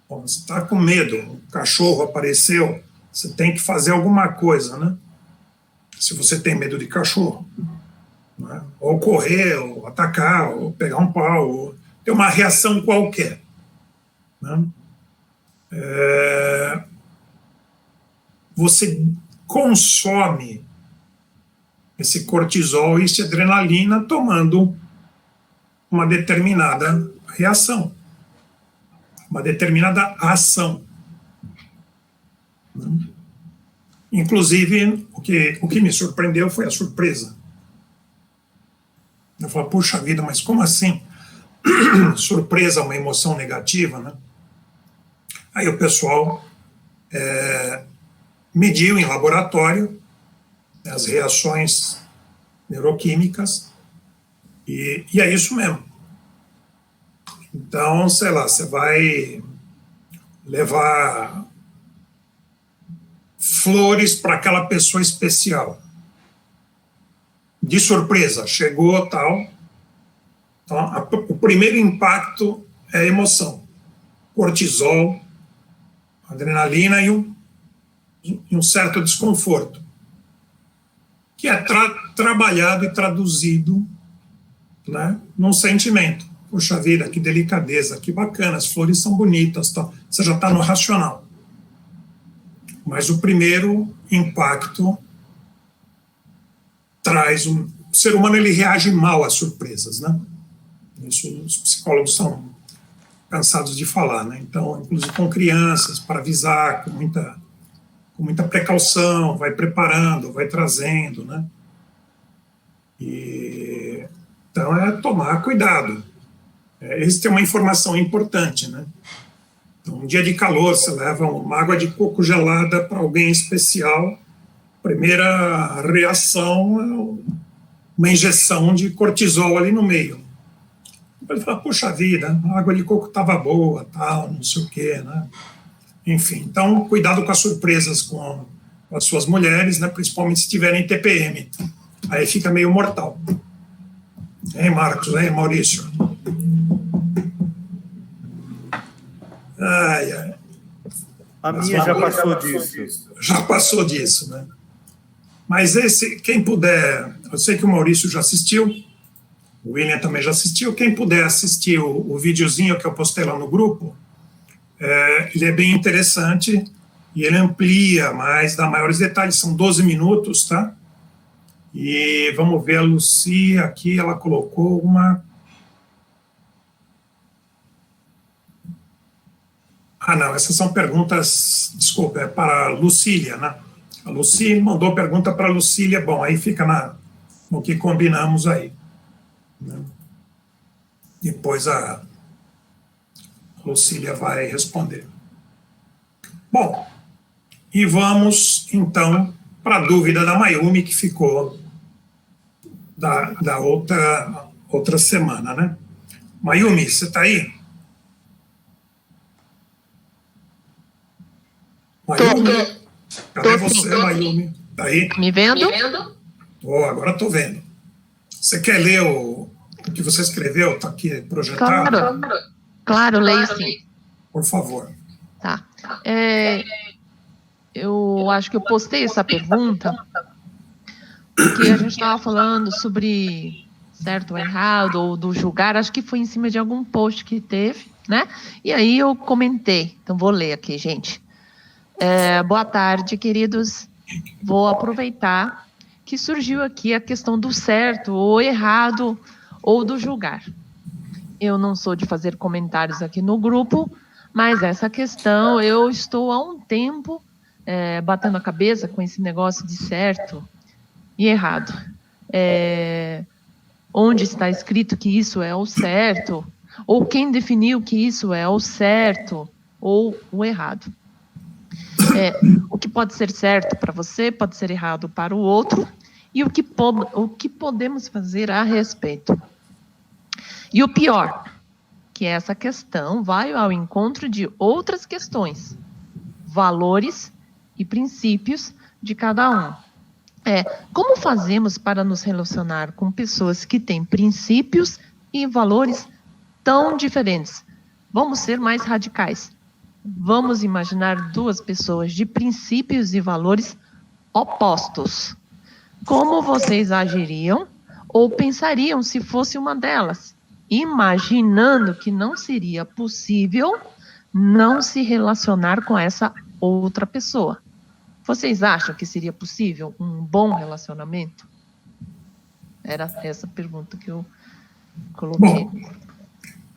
Bom, você está com medo, um cachorro apareceu, você tem que fazer alguma coisa, né? Se você tem medo de cachorro, né? Ou correr, ou atacar, ou pegar um pau, ou ter uma reação qualquer, né? Você consome esse cortisol e essa adrenalina tomando uma determinada reação, uma determinada ação. Inclusive, o que me surpreendeu foi a surpresa. Eu falo, puxa vida, mas como assim? Surpresa é uma emoção negativa, né? Aí o pessoal mediu em laboratório as reações neuroquímicas e é isso mesmo. Então, sei lá, você vai levar flores para aquela pessoa especial. De surpresa, chegou tal. Então, o primeiro impacto é a emoção. Cortisol, adrenalina e um certo desconforto, que é trabalhado e traduzido, né, num sentimento. Puxa vida, que delicadeza, que bacana, as flores são bonitas, tá? Você já está no racional. Mas o primeiro impacto traz o ser humano, ele reage mal às surpresas, né? Isso os psicólogos são cansados de falar, né? Então, inclusive com crianças, para avisar com muita precaução, vai preparando, vai trazendo, né? Então, é tomar cuidado. Esse tem uma informação importante, né? Então, um dia de calor, você leva uma água de coco gelada para alguém especial, primeira reação é uma injeção de cortisol ali no meio. Ele fala, puxa vida, a água de coco estava boa, tal, não sei o quê, né? Enfim, então, cuidado com as surpresas com as suas mulheres, né? Principalmente se tiverem TPM. Aí fica meio mortal. Hein, Marcos? Hein, Maurício? Ai. A minha já passou disso. Já passou disso, né? Mas quem puder, eu sei que o Maurício já assistiu, o William também já assistiu, quem puder assistir o videozinho que eu postei lá no grupo, ele é bem interessante e ele amplia mais, dá maiores detalhes, são 12 minutos, tá? E vamos ver a Lucy aqui, ela colocou uma... Ah, não, essas são perguntas, desculpa, é para a Lucília, né? A Lucy mandou pergunta para a Lucília, bom, aí fica no que combinamos aí. Né? Depois a Lucília vai responder. Bom, e vamos, então, para a dúvida da Mayumi, que ficou da outra semana, né? Mayumi, você está aí? Mayumi? Cadê você, Mayumi? Está aí? Me vendo? Agora estou vendo. Você quer ler o que você escreveu? Está aqui projetado? Claro, leio sim. Por favor. Tá. Eu acho que eu postei essa pergunta porque a gente estava falando sobre certo ou errado, ou do julgar, acho que foi em cima de algum post que teve, né? E aí eu comentei, então vou ler aqui, gente. Boa tarde, queridos. Vou aproveitar que surgiu aqui a questão do certo ou errado, ou do julgar. Eu não sou de fazer comentários aqui no grupo, mas essa questão eu estou há um tempo batendo a cabeça com esse negócio de certo e errado. Onde está escrito que isso é o certo, ou quem definiu que isso é o certo ou o errado. O que pode ser certo para você pode ser errado para o outro, e o que podemos fazer a respeito. E o pior, que essa questão vai ao encontro de outras questões, valores e princípios de cada um. Como fazemos para nos relacionar com pessoas que têm princípios e valores tão diferentes? Vamos ser mais radicais. Vamos imaginar duas pessoas de princípios e valores opostos. Como vocês agiriam ou pensariam se fosse uma delas? Imaginando que não seria possível não se relacionar com essa outra pessoa. Vocês acham que seria possível um bom relacionamento? Era essa pergunta que eu coloquei. Bom,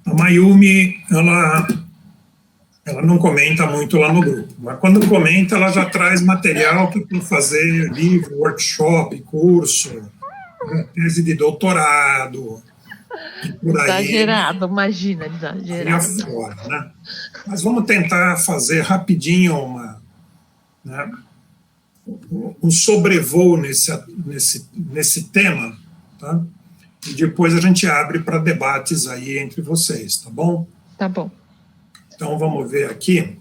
a Mayumi, ela não comenta muito lá no grupo, mas quando comenta, ela já traz material que tem que fazer, livro, workshop, curso, tese de doutorado, e por aí. Exagerado, imagina, exagerado. Fora, né? Mas vamos tentar fazer rapidinho um sobrevoo nesse tema, tá? E depois a gente abre para debates aí entre vocês, tá bom? Tá bom. Então, vamos ver aqui.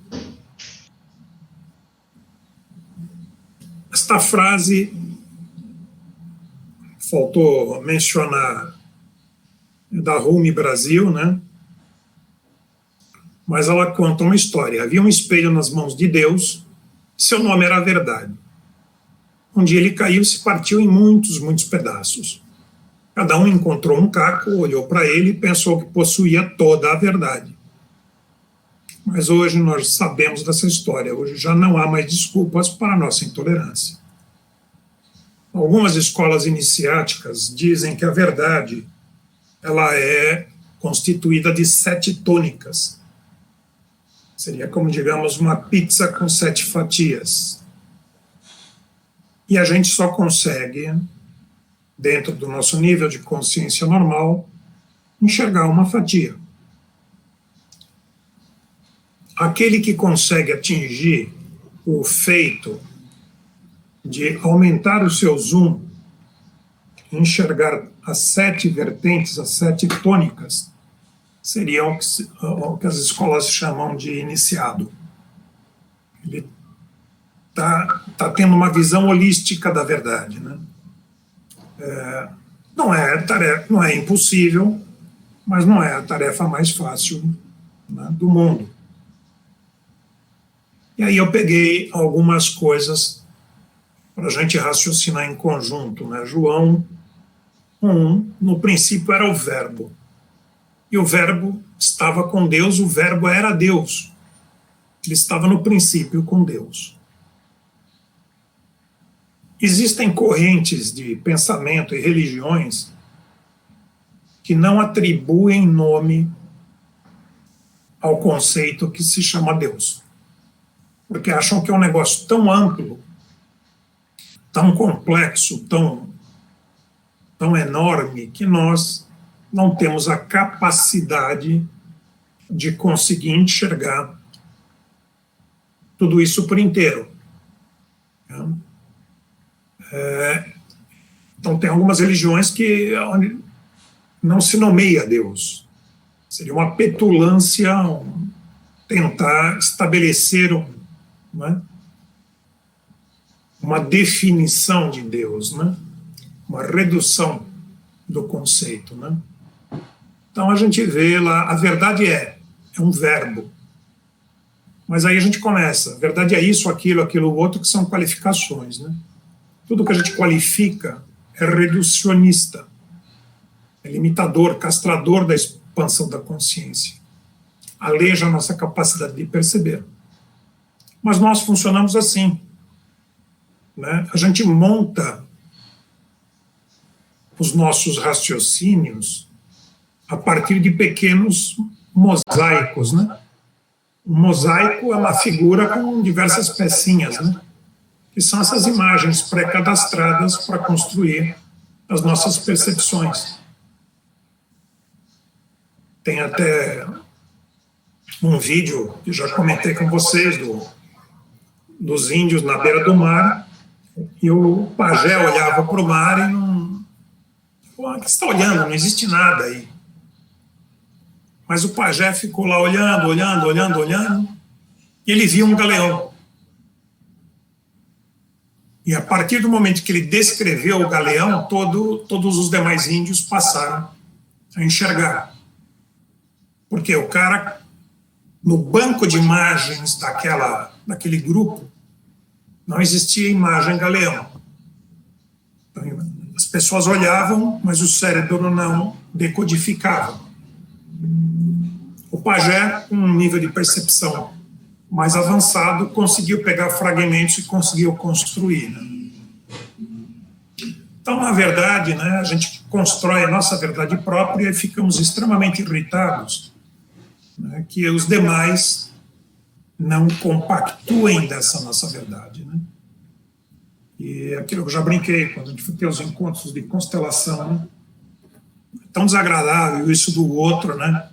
Esta frase, faltou mencionar da Rumi Brasil, né? Mas ela conta uma história. Havia um espelho nas mãos de Deus, seu nome era a Verdade. Um dia ele caiu e se partiu em muitos, muitos pedaços. Cada um encontrou um caco, olhou para ele e pensou que possuía toda a verdade. Mas hoje nós sabemos dessa história. Hoje já não há mais desculpas para a nossa intolerância. Algumas escolas iniciáticas dizem que a verdade ela é constituída de 7 tônicas. Seria como, digamos, uma pizza com 7 fatias. E a gente só consegue, dentro do nosso nível de consciência normal, enxergar uma fatia. Aquele que consegue atingir o feito de aumentar o seu zoom, enxergar as 7 vertentes, as 7 tônicas, seria o que as escolas chamam de iniciado. Ele está tendo uma visão holística da verdade, né? Não é impossível, mas não é a tarefa mais fácil, né, do mundo. E aí eu peguei algumas coisas para a gente raciocinar em conjunto, né? João 1, no princípio era o Verbo. E o Verbo estava com Deus, o Verbo era Deus. Ele estava no princípio com Deus. Existem correntes de pensamento e religiões que não atribuem nome ao conceito que se chama Deus. Porque acham que é um negócio tão amplo, tão complexo, tão enorme, que nós não temos a capacidade de conseguir enxergar tudo isso por inteiro. Então, tem algumas religiões que não se nomeia Deus. Seria uma petulância tentar estabelecer uma definição de Deus, né? Uma redução do conceito, né? Então a gente vê lá, a verdade é um verbo. Mas aí a gente começa, a verdade é isso, aquilo, outro, que são qualificações, né? Tudo que a gente qualifica é reducionista, é limitador, castrador da expansão da consciência. Aleija a nossa capacidade de perceber. Mas nós funcionamos assim, né? A gente monta os nossos raciocínios a partir de pequenos mosaicos, né? Um mosaico é uma figura com diversas pecinhas, né? Que são essas imagens pré-cadastradas para construir as nossas percepções. Tem até um vídeo que já comentei com vocês dos índios na beira do mar, e o pajé olhava para o mar e não... Pô, o que você está olhando? Não existe nada aí. Mas o pajé ficou lá olhando, e ele viu um galeão. E a partir do momento que ele descreveu o galeão, todos os demais índios passaram a enxergar. Porque o cara, no banco de imagens daquele grupo, não existia imagem galeão. Então, as pessoas olhavam, mas o cérebro não decodificava. O pajé, com um nível de percepção mais avançado, conseguiu pegar fragmentos e conseguiu construir, né? Então, na verdade, né, a gente constrói a nossa verdade própria e ficamos extremamente irritados, né, que os demais não compactuem dessa nossa verdade, né? E aquilo que eu já brinquei, quando a gente foi ter os encontros de constelação, né? É tão desagradável isso do outro, né?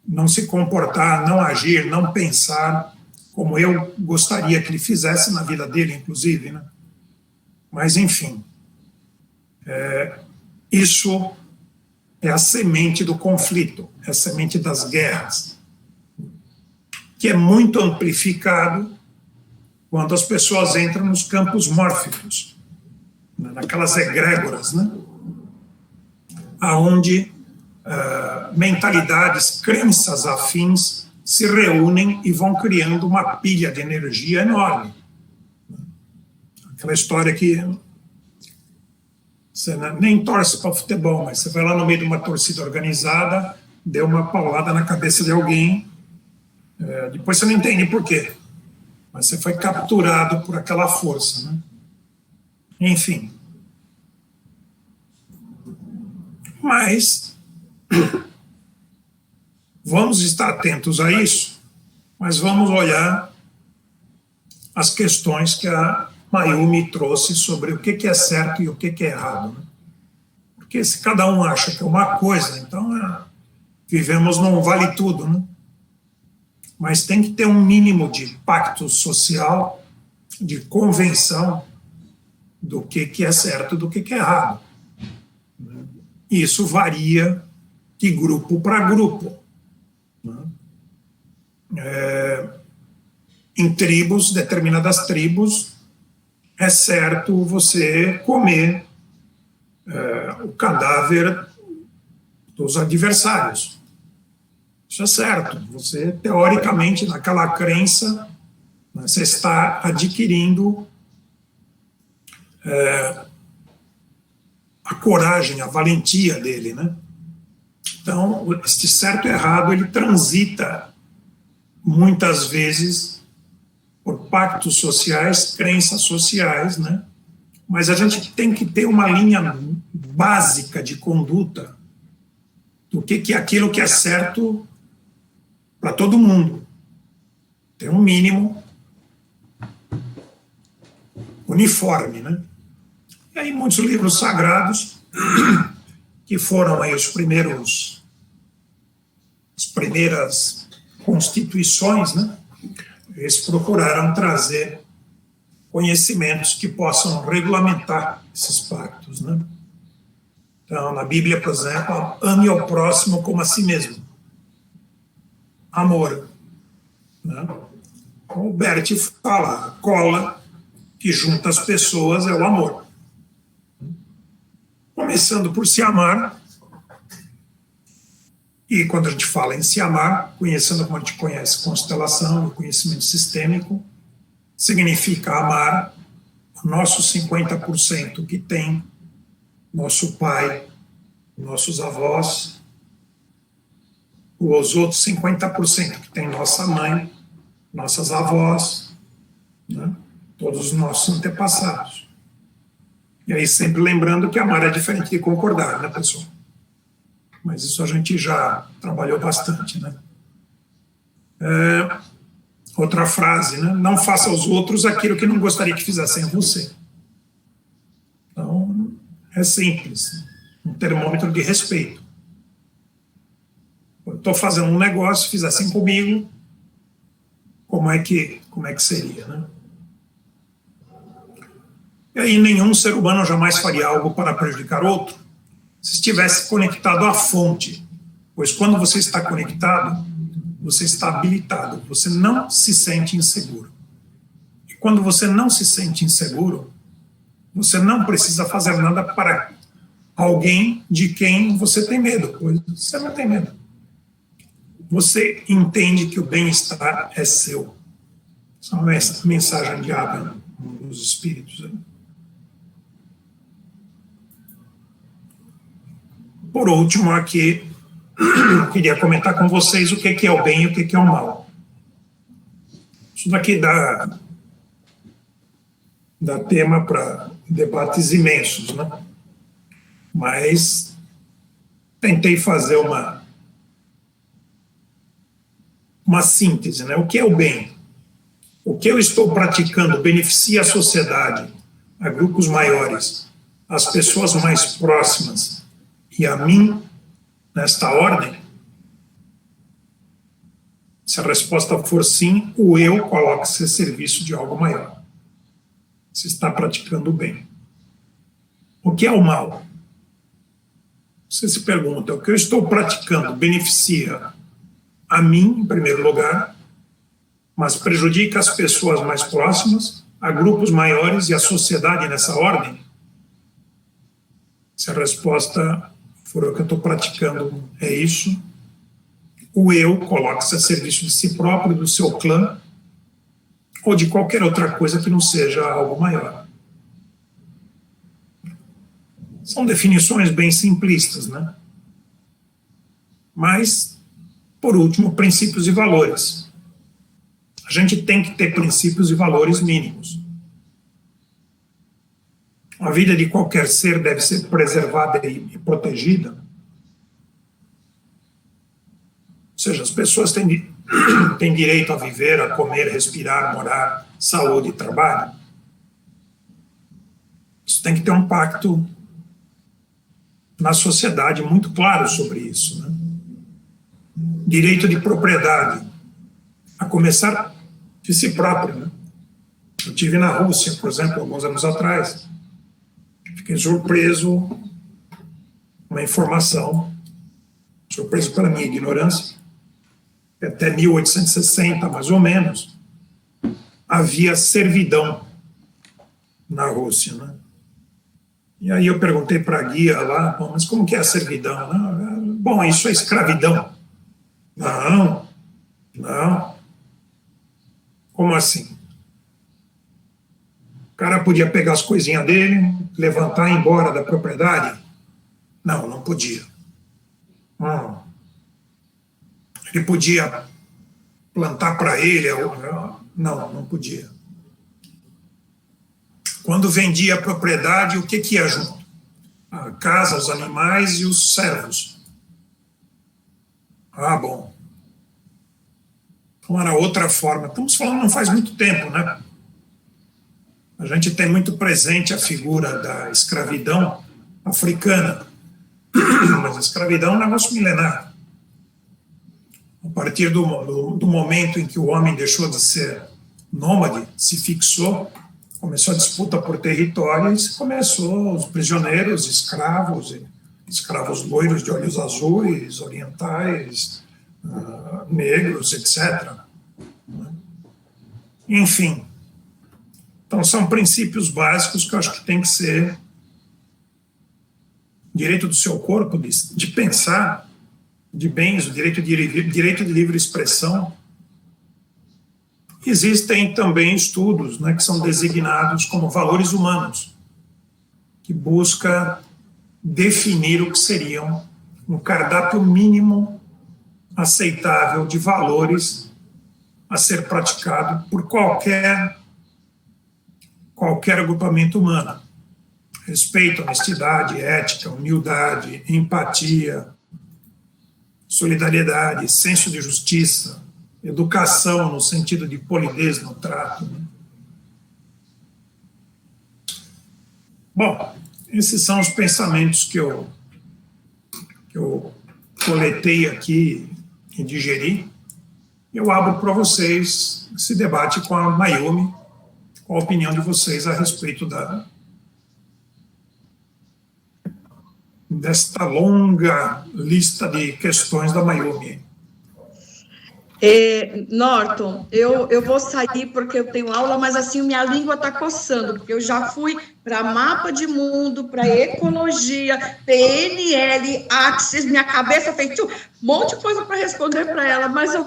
Não se comportar, não agir, não pensar como eu gostaria que ele fizesse na vida dele, inclusive, né? Mas, enfim, isso é a semente do conflito, é a semente das guerras, que é muito amplificado quando as pessoas entram nos campos mórficos, naquelas egrégoras, né? Onde mentalidades, crenças afins se reúnem e vão criando uma pilha de energia enorme. Aquela história que você nem torce para futebol, mas você vai lá no meio de uma torcida organizada, deu uma paulada na cabeça de alguém, depois você não entende por quê, mas você foi capturado por aquela força, né? Enfim. Mas vamos estar atentos a isso, mas vamos olhar as questões que a Mayumi trouxe sobre o que é certo e o que é errado. Né? Porque se cada um acha que é uma coisa, então vivemos num vale tudo, né? Mas tem que ter um mínimo de pacto social, de convenção do que é certo e do que é errado. Isso varia de grupo para grupo. Em tribos, determinadas tribos, é certo você comer o cadáver dos adversários. Isso é certo. Você, teoricamente, naquela crença, você está adquirindo a coragem, a valentia dele, né? Então, este certo e errado, ele transita muitas vezes por pactos sociais, crenças sociais, né? Mas a gente tem que ter uma linha básica de conduta do que é aquilo que é certo para todo mundo. Tem um mínimo uniforme, né? E aí muitos livros sagrados, que foram aí as primeiras constituições, né? Eles procuraram trazer conhecimentos que possam regulamentar esses pactos, né? Então, na Bíblia, por exemplo, ame ao próximo como a si mesmo. Amor. Né? O Bert fala, a cola que junta as pessoas é o amor. Começando por se amar, e quando a gente fala em se amar, conhecendo como a gente conhece constelação, o conhecimento sistêmico, significa amar o nosso 50% que tem nosso pai, nossos avós, os outros 50% que tem nossa mãe, nossas avós, né? Todos os nossos antepassados. E aí sempre lembrando que amar é diferente de concordar, né, pessoal? Mas isso a gente já trabalhou bastante, né? Outra frase, né? Não faça aos outros aquilo que não gostaria que fizessem a você. Então, é simples. Um termômetro de respeito. Eu estou fazendo um negócio, fizessem comigo, como é que seria, né? E aí nenhum ser humano jamais faria algo para prejudicar outro se estivesse conectado à fonte, pois quando você está conectado, você está habilitado, você não se sente inseguro. E quando você não se sente inseguro, você não precisa fazer nada para alguém de quem você tem medo, pois você não tem medo. Você entende que o bem-estar é seu. Essa é uma mensagem de Abraham, dos espíritos, né? Por último, aqui, eu queria comentar com vocês o que é o bem e o que é o mal. Isso daqui dá tema para debates imensos, né? Mas tentei fazer uma síntese, né? O que é o bem? O que eu estou praticando beneficia a sociedade, a grupos maiores, as pessoas mais próximas e a mim, nesta ordem? Se a resposta for sim, o eu coloca-se a serviço de algo maior. Se está praticando o bem. O que é o mal? Você se pergunta, o que eu estou praticando beneficia a mim, em primeiro lugar, mas prejudica as pessoas mais próximas, a grupos maiores e a sociedade nessa ordem? Se a resposta for o que eu estou praticando, é isso. O eu coloca-se a serviço de si próprio, do seu clã, ou de qualquer outra coisa que não seja algo maior. São definições bem simplistas, né? Mas, por último, princípios e valores. A gente tem que ter princípios e valores mínimos. A vida de qualquer ser deve ser preservada e protegida. Ou seja, as pessoas têm direito a viver, a comer, respirar, morar, saúde e trabalho. Isso tem que ter um pacto na sociedade muito claro sobre isso, né? Direito de propriedade, a começar de si próprio, né? Eu estive na Rússia, por exemplo, alguns anos atrás. Fiquei surpreso com uma informação, surpreso pela minha ignorância, que até 1860, mais ou menos, havia servidão na Rússia, né? E aí eu perguntei para a guia lá, bom, mas como que é a servidão? Bom, isso é escravidão. Não. Como assim? O cara podia pegar as coisinhas dele, levantar e ir embora da propriedade? Não podia. Ele podia plantar para ele? Não podia. Quando vendia a propriedade, o que ia junto? A casa, os animais e os servos. Bom. Então era outra forma. Estamos falando não faz muito tempo, né? A gente tem muito presente a figura da escravidão africana. Mas a escravidão é um negócio milenar. A partir do momento em que o homem deixou de ser nômade, se fixou, começou a disputa por territórios, começou os prisioneiros, escravos loiros de olhos azuis, orientais, negros, etc. Enfim. Então, são princípios básicos que eu acho que tem que ser direito do seu corpo, de pensar, de bens, o direito de livre expressão. Existem também estudos, né, que são designados como valores humanos, que busca definir o que seriam um cardápio mínimo aceitável de valores a ser praticado por qualquer agrupamento humano. Respeito, honestidade, ética, humildade, empatia, solidariedade, senso de justiça, educação no sentido de polidez no trato. Bom, esses são os pensamentos que eu coletei aqui e digeri. Eu abro para vocês esse debate com a Mayumi, qual a opinião de vocês a respeito desta longa lista de questões da Mayumi. Norton, eu vou sair porque eu tenho aula, mas assim, minha língua está coçando, porque eu já fui para mapa de mundo, para ecologia, PNL, Axis, minha cabeça fez um monte de coisa para responder para ela, mas eu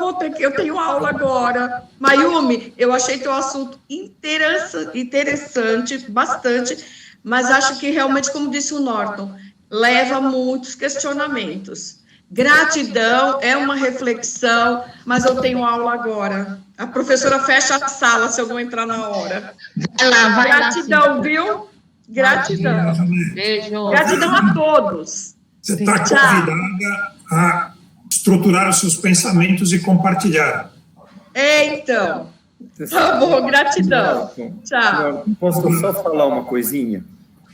tenho aula agora. Mayumi, eu achei teu assunto interessante, bastante, mas acho que realmente, como disse o Norton, leva muitos questionamentos. Gratidão, é uma reflexão, mas eu tenho aula agora. A professora fecha a sala se eu não entrar na hora. Vai Gratidão, lá, viu? Gratidão. Beijo. Gratidão a todos. Você está convidada a estruturar os seus pensamentos e compartilhar. Então. Tá bom, gratidão. Tchau. Posso só falar uma coisinha?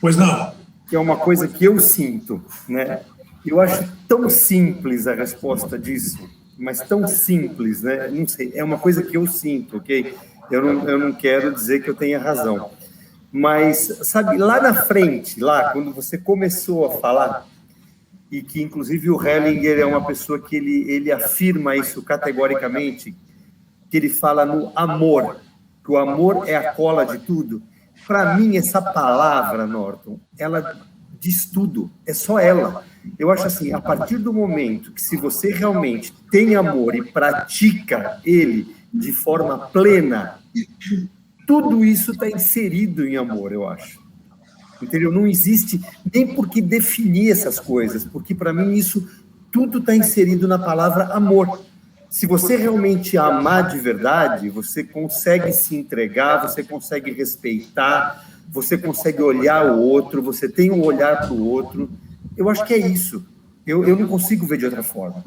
Pois não. Que é uma coisa que eu sinto, né? Eu acho tão simples a resposta disso, mas tão simples, né? Não sei, é uma coisa que eu sinto, ok? Eu não quero dizer que eu tenha razão. Mas, sabe, lá na frente, lá, quando você começou a falar, e que, inclusive, o Hellinger é uma pessoa que ele afirma isso categoricamente, que ele fala no amor, que o amor é a cola de tudo. Para mim, essa palavra, Norton, ela diz tudo, é só ela. Eu acho assim, a partir do momento que se você realmente tem amor e pratica ele de forma plena, tudo isso está inserido em amor, eu acho. Entendeu? Não existe nem por que definir essas coisas, porque para mim isso tudo está inserido na palavra amor. Se você realmente amar de verdade, você consegue se entregar, você consegue respeitar, você consegue olhar o outro, você tem um olhar para o outro. Eu acho que é isso. Eu não consigo ver de outra forma.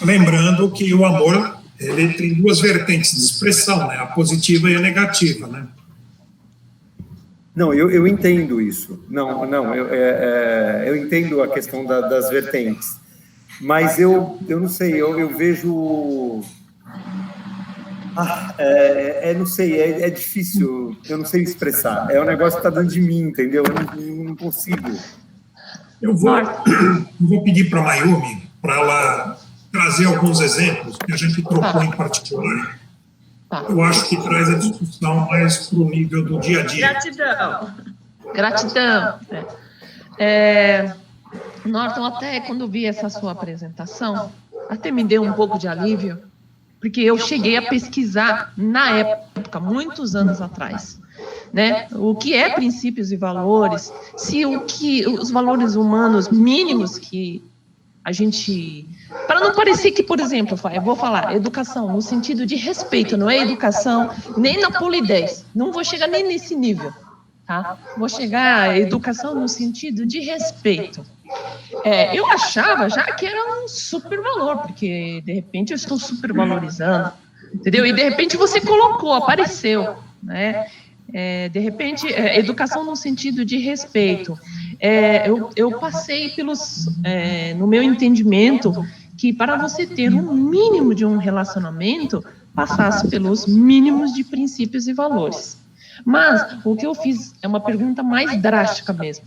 Lembrando que o amor, ele tem duas vertentes de expressão, né? A positiva e a negativa, né? Não, eu entendo isso. Eu entendo a questão das vertentes. Mas eu não sei, eu vejo... não sei, é difícil, eu não sei expressar. É um negócio que está dentro de mim, entendeu? Eu não consigo. Eu vou pedir para a Mayumi, para ela trazer alguns exemplos que a gente trocou em particular. Eu acho que traz a discussão mais para o nível do dia a dia. Gratidão. Norton, até quando vi essa sua apresentação, até me deu um pouco de alívio, porque eu cheguei a pesquisar na época, muitos anos atrás, né? O que é princípios e valores, se os valores humanos mínimos que a gente... Para não parecer que, por exemplo, eu vou falar educação no sentido de respeito, não é educação nem na polidez, não vou chegar nem nesse nível, tá? Vou chegar a educação no sentido de respeito. Eu achava já que era um super valor, porque de repente eu estou super valorizando, entendeu? E de repente você colocou, apareceu, né? De repente, educação no sentido de respeito. Eu passei no meu entendimento, que para você ter um mínimo de um relacionamento, passasse pelos mínimos de princípios e valores. Mas o que eu fiz é uma pergunta mais drástica mesmo,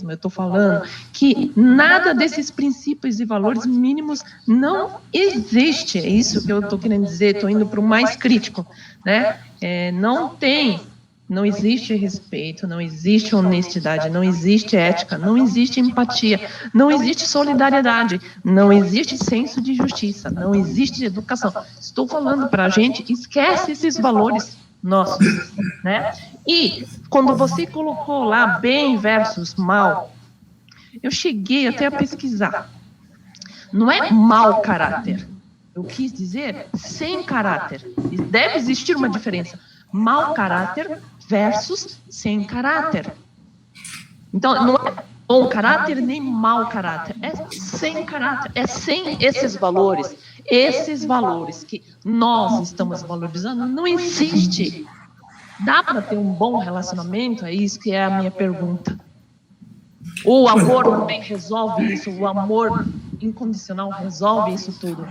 eu estou falando que nada desses princípios e valores mínimos não existe, é isso que eu estou querendo dizer, estou indo para o mais crítico, né? Não existe respeito, não existe honestidade, não existe ética, não existe empatia, não existe solidariedade, não existe senso de justiça, não existe educação. Estou falando para a gente, esquece esses valores nossos, né? E quando você colocou lá bem versus mal, eu cheguei até a pesquisar. Não é mau caráter. Eu quis dizer sem caráter. Deve existir uma diferença. Mau caráter versus sem caráter. Então, não é bom caráter nem mau caráter. É sem caráter. É sem esses valores. Esses valores que nós estamos valorizando não existe. Dá para ter um bom relacionamento? É isso que é a minha pergunta. O amor também resolve isso? O amor incondicional resolve isso tudo?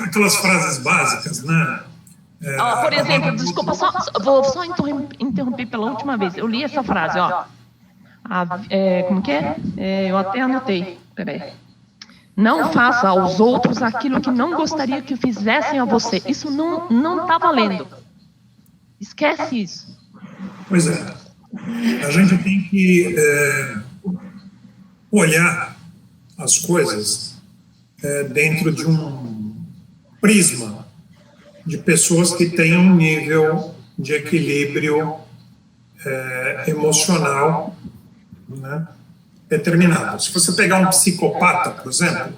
Aquelas frases básicas, né? Por exemplo, desculpa, vou só interromper pela última vez. Eu li essa frase, ó. Como que é? Eu até anotei. Peraí. Não faça aos outros aquilo que não gostaria que fizessem a você. Isso não está valendo. Esquece isso. Pois é. A gente tem que olhar as coisas dentro de um prisma de pessoas que têm um nível de equilíbrio emocional, né, determinado. Se você pegar um psicopata, por exemplo,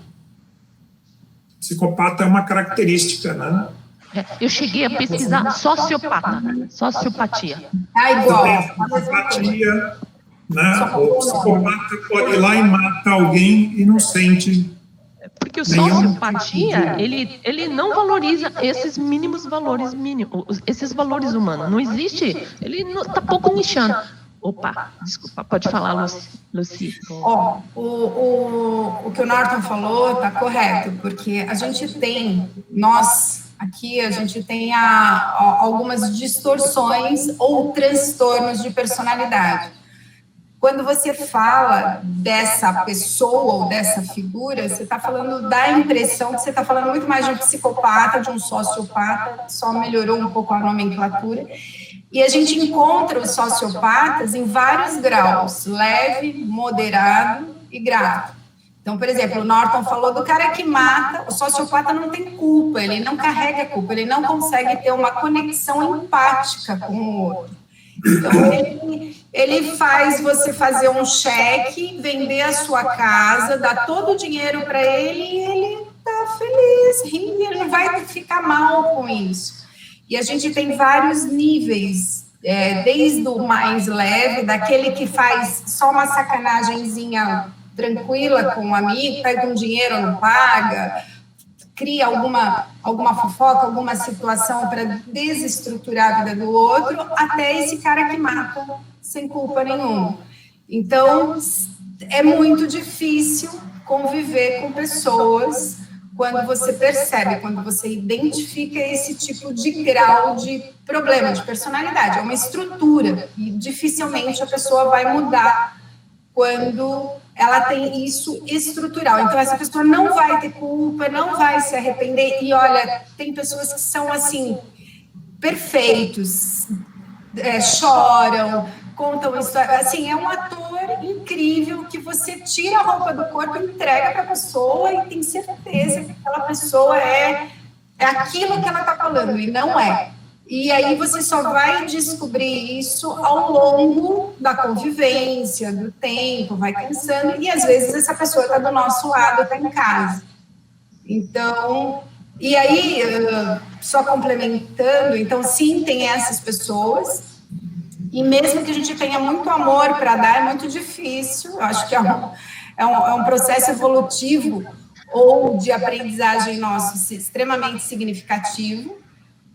psicopata é uma característica, né? Eu cheguei a pesquisar sociopatia. Igual. Sociopatia, né? O psicopata pode ir lá e matar alguém e não sente. Porque o sociopatia, ele não valoriza esses mínimos valores esses valores humanos. Não existe. Ele está pouco nichando. Opa, desculpa, pode falar, Lucy. O que o Norton falou está correto, porque a gente tem, a gente tem algumas distorções ou transtornos de personalidade. Quando você fala dessa pessoa ou dessa figura, você está falando da impressão que você está falando muito mais de um psicopata, de um sociopata, só melhorou um pouco a nomenclatura, E a gente encontra os sociopatas em vários graus, leve, moderado e grave. Então, por exemplo, o Norton falou do cara que mata, o sociopata não tem culpa, ele não carrega culpa, ele não consegue ter uma conexão empática com o outro. Então, ele faz você fazer um cheque, vender a sua casa, dar todo o dinheiro para ele e ele está feliz, rindo, ele não vai ficar mal com isso. E a gente tem vários níveis, desde o mais leve, daquele que faz só uma sacanagemzinha tranquila com um amigo, pega um dinheiro, não paga, cria alguma fofoca, alguma situação para desestruturar a vida do outro, até esse cara que mata sem culpa nenhuma. Então, é muito difícil conviver com pessoas quando você percebe, quando você identifica esse tipo de grau de problema, de personalidade. É uma estrutura e dificilmente a pessoa vai mudar quando ela tem isso estrutural. Então, essa pessoa não vai ter culpa, não vai se arrepender. E, olha, tem pessoas que são, assim, perfeitos, choram, contam história. Assim, é um ator incrível que você tira a roupa do corpo, entrega para a pessoa e tem certeza que aquela pessoa é aquilo que ela está falando, e não é. E aí você só vai descobrir isso ao longo da convivência, do tempo, vai cansando, e às vezes essa pessoa está do nosso lado, está em casa. Então, e aí, só complementando, então sim, tem essas pessoas, e mesmo que a gente tenha muito amor para dar, é muito difícil, eu acho que é um processo evolutivo ou de aprendizagem nosso extremamente significativo.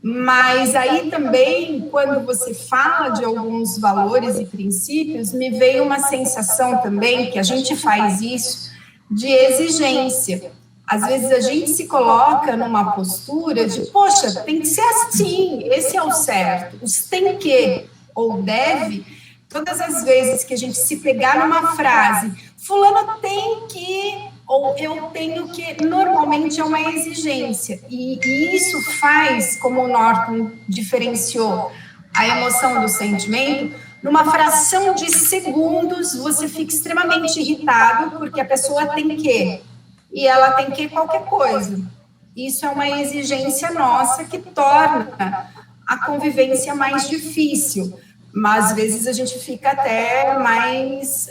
Mas aí também, quando você fala de alguns valores e princípios, me veio uma sensação também, que a gente faz isso, de exigência. Às vezes a gente se coloca numa postura de, poxa, tem que ser assim, esse é o certo, os tem que, ou deve, todas as vezes que a gente se pegar numa frase, fulano tem que... ou eu tenho que, normalmente é uma exigência, e isso faz, como o Norton diferenciou a emoção do sentimento, numa fração de segundos você fica extremamente irritado, porque a pessoa tem que, e ela tem que qualquer coisa. Isso é uma exigência nossa que torna a convivência mais difícil, mas às vezes a gente fica até mais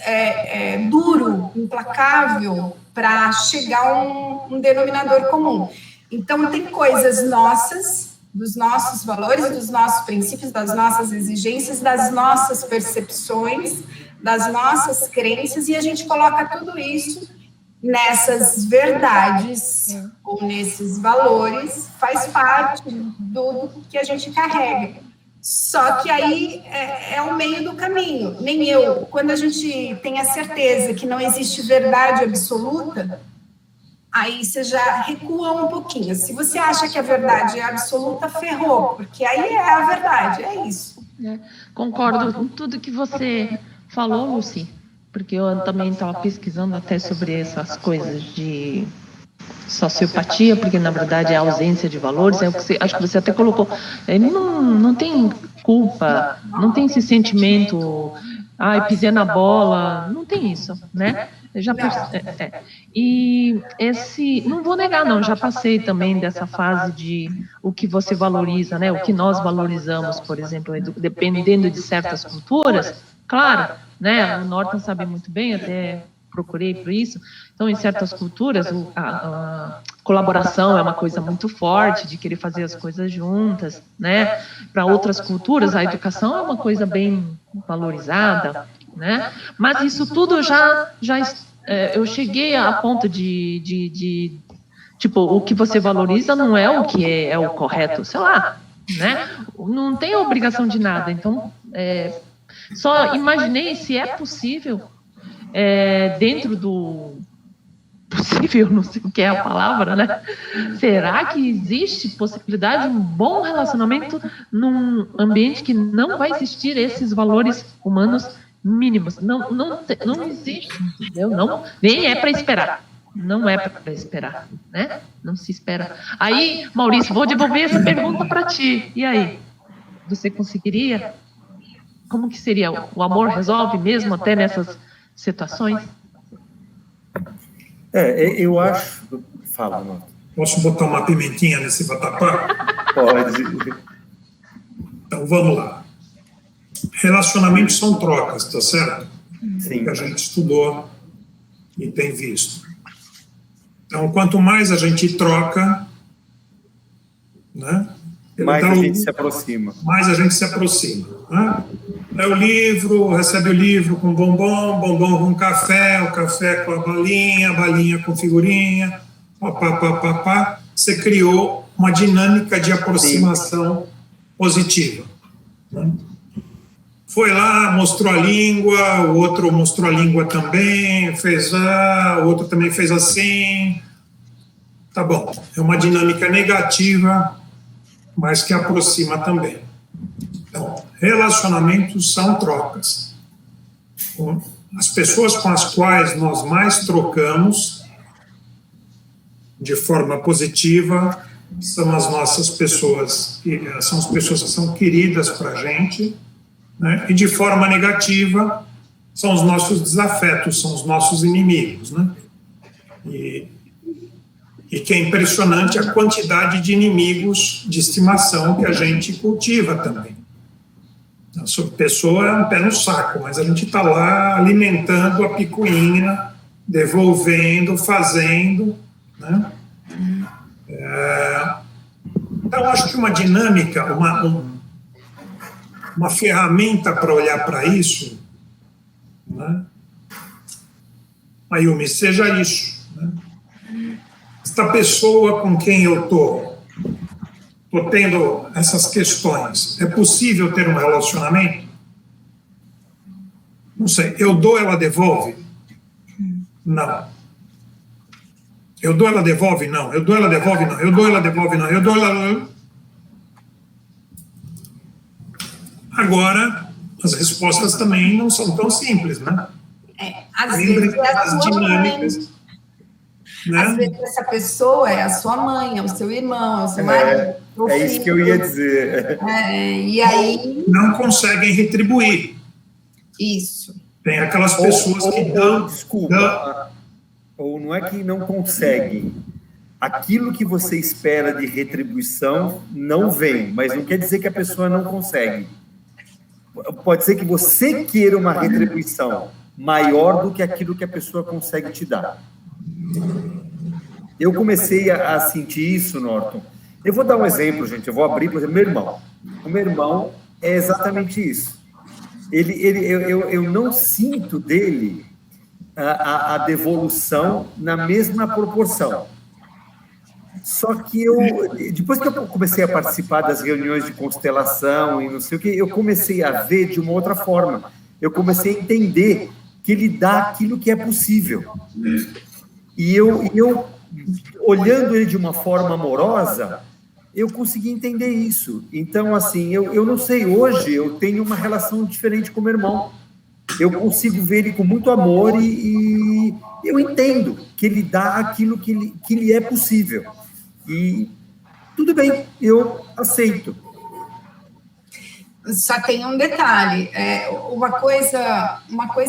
duro, implacável, para chegar a um denominador comum. Então, tem coisas nossas, dos nossos valores, dos nossos princípios, das nossas exigências, das nossas percepções, das nossas crenças, e a gente coloca tudo isso nessas verdades, ou nesses valores, faz parte do que a gente carrega. Só que aí é o meio do caminho. Nem eu, quando a gente tem a certeza que não existe verdade absoluta, aí você já recua um pouquinho. Se você acha que a verdade é absoluta, ferrou, porque aí é a verdade, é isso. Concordo com tudo que você falou, Lucy, porque eu também estava pesquisando até sobre essas coisas de sociopatia, porque na verdade é a ausência de valores, acho que você até colocou, ele não tem culpa, não tem esse sentimento, pisei na bola, não tem isso, né? E não vou negar não, já passei também dessa fase de o que você valoriza, né? O que nós valorizamos, por exemplo, dependendo de certas culturas, claro, né? O Norton sabe muito bem, até procurei por isso. Então, em certas culturas, a colaboração é uma coisa muito forte, de querer fazer as coisas juntas, né? Para outras culturas, a educação é uma coisa bem valorizada, né? Mas isso tudo eu cheguei a ponto de tipo, o que você valoriza não é o que é o correto, sei lá, né? Não tem obrigação de nada. Então, só imaginei se é possível, dentro do possível, não sei o que é a palavra, né? Será que existe possibilidade de um bom relacionamento num ambiente que não vai existir esses valores humanos mínimos? Não existe, entendeu? Nem é para esperar. Não é para esperar, né? Não se espera. Aí, Maurício, vou devolver essa pergunta para ti. E aí? você conseguiria? Como que seria? O amor resolve mesmo até nessas situações? Eu acho... Fala, Norton. Posso botar uma pimentinha nesse vatapá? Pode. Então, vamos lá. Relacionamentos são trocas, tá certo? Sim. Que a gente estudou e tem visto. Então, quanto mais a gente troca, né? Mais a gente se aproxima. Mais a gente se aproxima. Né? É o livro, recebe o livro com bombom, bombom com café, o café com a balinha com figurinha, pá. Você criou uma dinâmica de aproximação positiva. Né? Foi lá, mostrou a língua, o outro mostrou a língua também, o outro também fez assim. Tá bom, é uma dinâmica negativa, mas que aproxima também. Então, relacionamentos são trocas. As pessoas com as quais nós mais trocamos de forma positiva são as nossas pessoas, são as pessoas que são queridas para a gente, né? E de forma negativa são os nossos desafetos, são os nossos inimigos, né? E que é impressionante a quantidade de inimigos de estimação que a gente cultiva também. A pessoa é um pé no saco, mas a gente está lá alimentando a picuinha, devolvendo, fazendo, né? Então, acho que uma dinâmica, uma ferramenta para olhar para isso, né? Mayumi, seja isso, né? Esta pessoa com quem eu estou tendo essas questões, é possível ter um relacionamento? Não sei, eu dou, ela devolve? Não. Eu dou, ela devolve? Não. Eu dou, ela devolve? Não. Eu dou, ela devolve? Não. Eu dou, ela... Agora, as respostas também não são tão simples, né? Às vezes é a sua dinâmicas, mãe. Né? Às vezes essa pessoa é a sua mãe, é o seu irmão, é o seu marido. É isso que eu ia dizer. E aí... Não conseguem retribuir. Isso. Tem aquelas pessoas que dão... Desculpa. Ou não é que não conseguem. Aquilo que você espera de retribuição não vem, mas não quer dizer que a pessoa não consegue. Pode ser que você queira uma retribuição maior do que aquilo que a pessoa consegue te dar. Eu comecei a sentir isso, Norton. Eu vou dar um exemplo, gente. Eu vou abrir, por exemplo, meu irmão. O meu irmão é exatamente isso. Eu não sinto dele a devolução na mesma proporção. Só que depois que eu comecei a participar das reuniões de constelação e não sei o que, eu comecei a ver de uma outra forma. Eu comecei a entender que ele dá aquilo que é possível. E eu olhando ele de uma forma amorosa, eu consegui entender isso. Então, assim, eu não sei, hoje eu tenho uma relação diferente com meu irmão. Eu consigo ver ele com muito amor e eu entendo que ele dá aquilo que lhe é possível. E tudo bem, eu aceito. Só tem um detalhe, uma coisa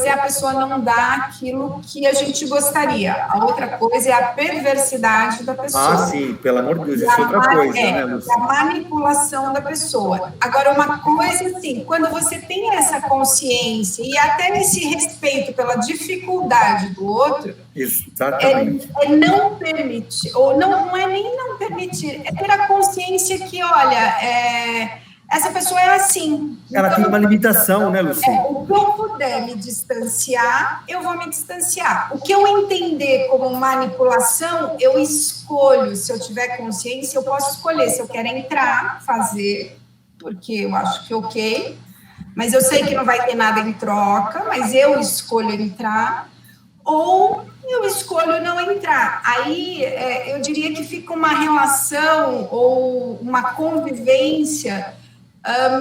é a pessoa não dar aquilo que a gente gostaria, a outra coisa é a perversidade da pessoa. Ah, sim, pelo amor de Deus, isso é outra coisa, né, Lúcia? A manipulação da pessoa. Agora, uma coisa assim, quando você tem essa consciência e até esse respeito pela dificuldade do outro, exatamente. É não permitir, ou não é nem não permitir, é ter a consciência que, olha, essa pessoa é assim. Ela então, tem uma limitação, né, Lúcia? O que eu puder me distanciar, eu vou me distanciar. O que eu entender como manipulação, eu escolho. Se eu tiver consciência, eu posso escolher se eu quero entrar, fazer, porque eu acho que ok, mas eu sei que não vai ter nada em troca, mas eu escolho entrar, ou eu escolho não entrar. Aí, eu diria que fica uma relação ou uma convivência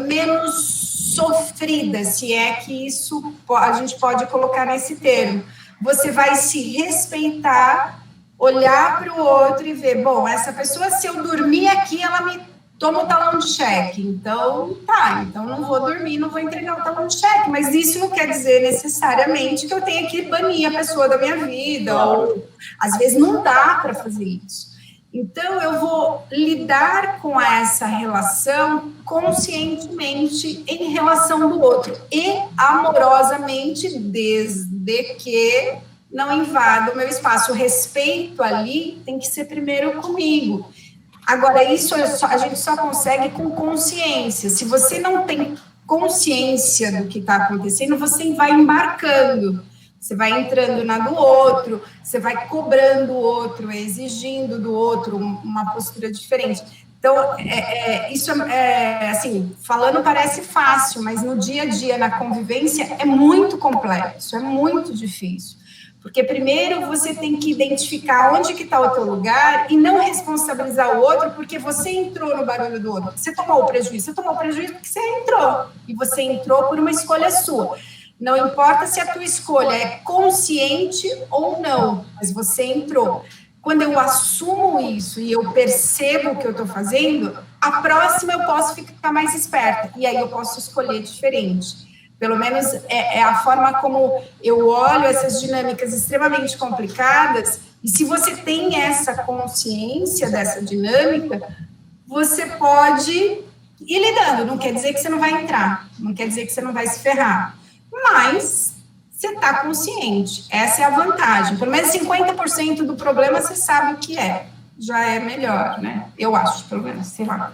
menos sofrida, se é que isso a gente pode colocar nesse termo. Você vai se respeitar, olhar para o outro e ver, bom, essa pessoa, se eu dormir aqui, ela me toma o talão de cheque. Então, tá, então não vou dormir, não vou entregar o talão de cheque. Mas isso não quer dizer necessariamente que eu tenha que banir a pessoa da minha vida, ou às vezes não dá para fazer isso. Então, eu vou lidar com essa relação conscientemente em relação do outro e amorosamente, desde que não invada o meu espaço. O respeito ali tem que ser primeiro comigo. Agora, isso a gente só consegue com consciência. Se você não tem consciência do que está acontecendo, você vai embarcando. Você vai entrando na do outro, você vai cobrando o outro, exigindo do outro uma postura diferente. Então, isso assim, falando parece fácil, mas no dia a dia, na convivência, é muito complexo, é muito difícil. Porque primeiro você tem que identificar onde que está o teu lugar e não responsabilizar o outro porque você entrou no barulho do outro. Você tomou o prejuízo porque você entrou. E você entrou por uma escolha sua. Não importa se a tua escolha é consciente ou não, mas você entrou. Quando eu assumo isso e eu percebo o que eu estou fazendo, a próxima eu posso ficar mais esperta. E aí eu posso escolher diferente. Pelo menos é a forma como eu olho essas dinâmicas extremamente complicadas. E se você tem essa consciência dessa dinâmica, você pode ir lidando. Não quer dizer que você não vai entrar, não quer dizer que você não vai se ferrar. Mas você está consciente, essa é a vantagem. Pelo menos 50% do problema você sabe o que é, já é melhor, né? Eu acho, pelo menos, sei lá.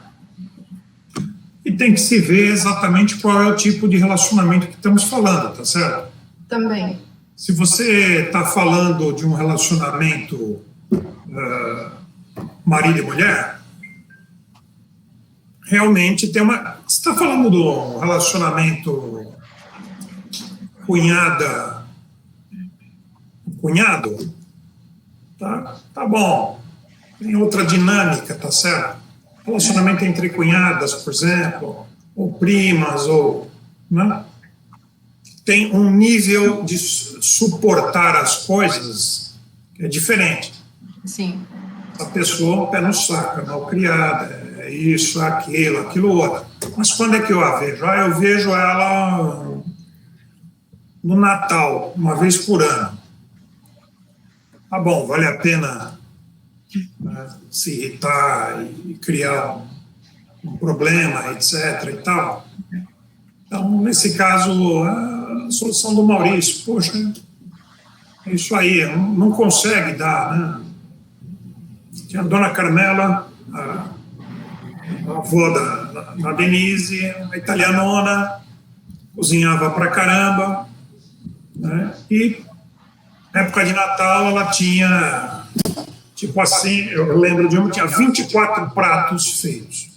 E tem que se ver exatamente qual é o tipo de relacionamento que estamos falando, tá certo? Também. Se você está falando de um relacionamento marido e mulher, realmente tem uma... Você está falando do relacionamento cunhado, tá bom. Tem outra dinâmica, tá certo? Relacionamento entre cunhadas, por exemplo, ou primas, ou... Né? Tem um nível de suportar as coisas que é diferente. Sim. A pessoa, pé no saco, é mal criada, é isso, aquilo outro. Mas quando é que eu a vejo? Eu vejo ela no Natal, uma vez por ano. Tá bom, vale a pena se irritar e criar um problema, etc. e tal. Então, nesse caso, a solução do Maurício, poxa, é isso aí, não consegue dar, né? Tinha a dona Carmela, a avó da Denise, a italianona, cozinhava pra caramba, né? E na época de Natal ela tinha, tipo assim, eu lembro de uma, tinha 24 pratos feitos.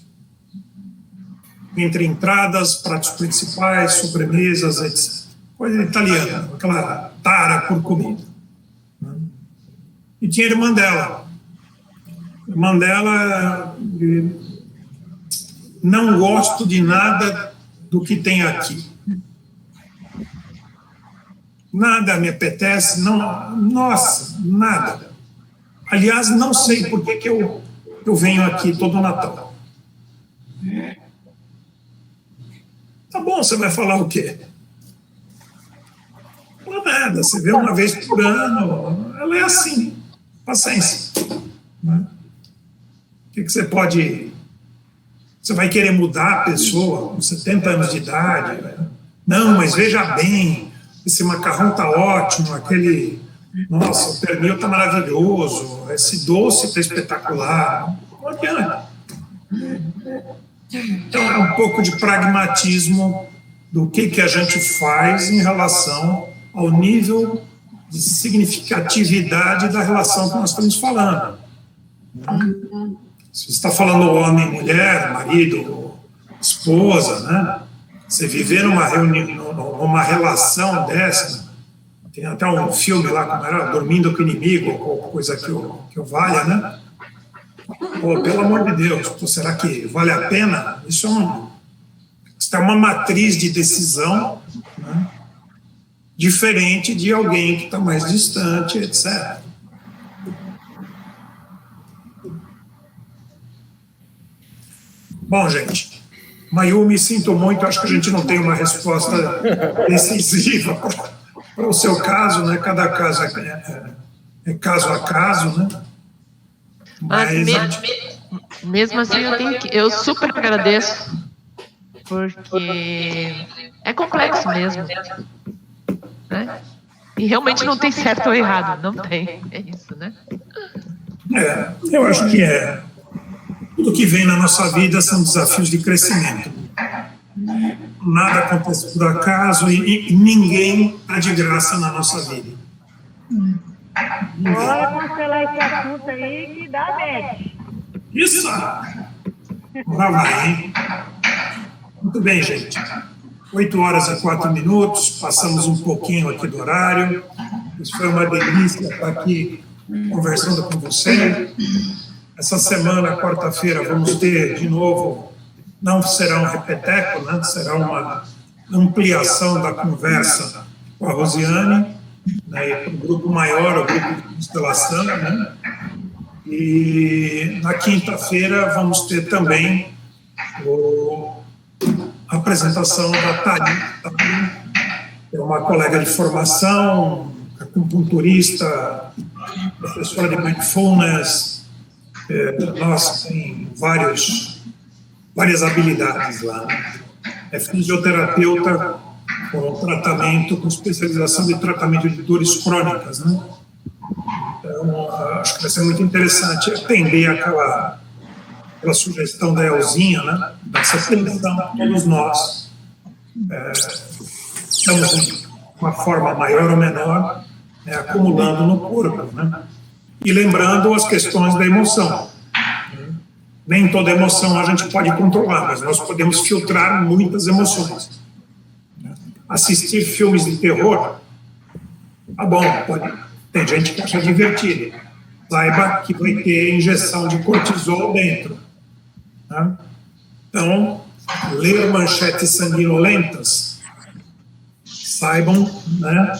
Entre entradas, pratos principais, sobremesas, etc. Coisa italiana, aquela tara por comida. E tinha a irmã dela. A irmã dela, não gosto de nada do que tem aqui. Nada me apetece, não, nossa, nada. Aliás, não sei por que eu venho aqui todo Natal. Tá bom, você vai falar o quê? Não nada, você vê uma vez por ano, ela é assim, paciência. Né? O que você pode... Você vai querer mudar a pessoa com 70 anos de idade? Né? Não, mas veja bem, esse macarrão tá ótimo, aquele... Nossa, o pernil tá maravilhoso, esse doce tá espetacular. Não adianta. Então, é um pouco de pragmatismo do que a gente faz em relação ao nível de significatividade da relação que nós estamos falando. Se você está falando homem, mulher, marido, esposa, né? Você viver numa reunião, numa relação dessa, tem até um filme lá, como era, Dormindo com o Inimigo, ou coisa que eu valha, né? Pô, pelo amor de Deus, pô, será que vale a pena? Isso é uma matriz de decisão, né? Diferente de alguém que está mais distante, etc. Bom, gente, Mayumi, sinto muito, acho que a gente não tem uma resposta decisiva para o seu caso, né? Cada caso é caso a caso, né? Mas mesmo assim, eu super agradeço, porque é complexo mesmo, né? E realmente não tem certo ou errado, não tem, é isso, né? Eu acho que tudo que vem na nossa vida são desafios de crescimento. Nada acontece por acaso e ninguém está de graça na nossa vida. Bora cancelar esse assunto aí que dá match. Isso! Lá vai, hein? Muito bem, gente. 8h04, passamos um pouquinho aqui do horário. Isso foi uma delícia estar aqui conversando com você. Essa semana, quarta-feira, vamos ter de novo, não será um repeteco, né? Será uma ampliação da conversa com a Rosiane, né? E para o grupo maior, o grupo de constelação, né? E na quinta-feira vamos ter também a apresentação da Thalita, que é uma colega de formação, acupunturista, professora de mindfulness. Nossa, tem várias habilidades lá. É fisioterapeuta com tratamento, com especialização de tratamento de dores crônicas, né? Então, acho que vai ser muito interessante atender aquela sugestão da Elzinha, né? Dessa atenção, todos nós estamos de uma forma maior ou menor, né, acumulando no corpo, né? E lembrando as questões da emoção. Nem toda emoção a gente pode controlar, mas nós podemos filtrar muitas emoções. Assistir filmes de terror, tá bom, tem gente que acha divertido. Saiba que vai ter injeção de cortisol dentro. Né? Então, ler manchetes sanguinolentas, saibam, né?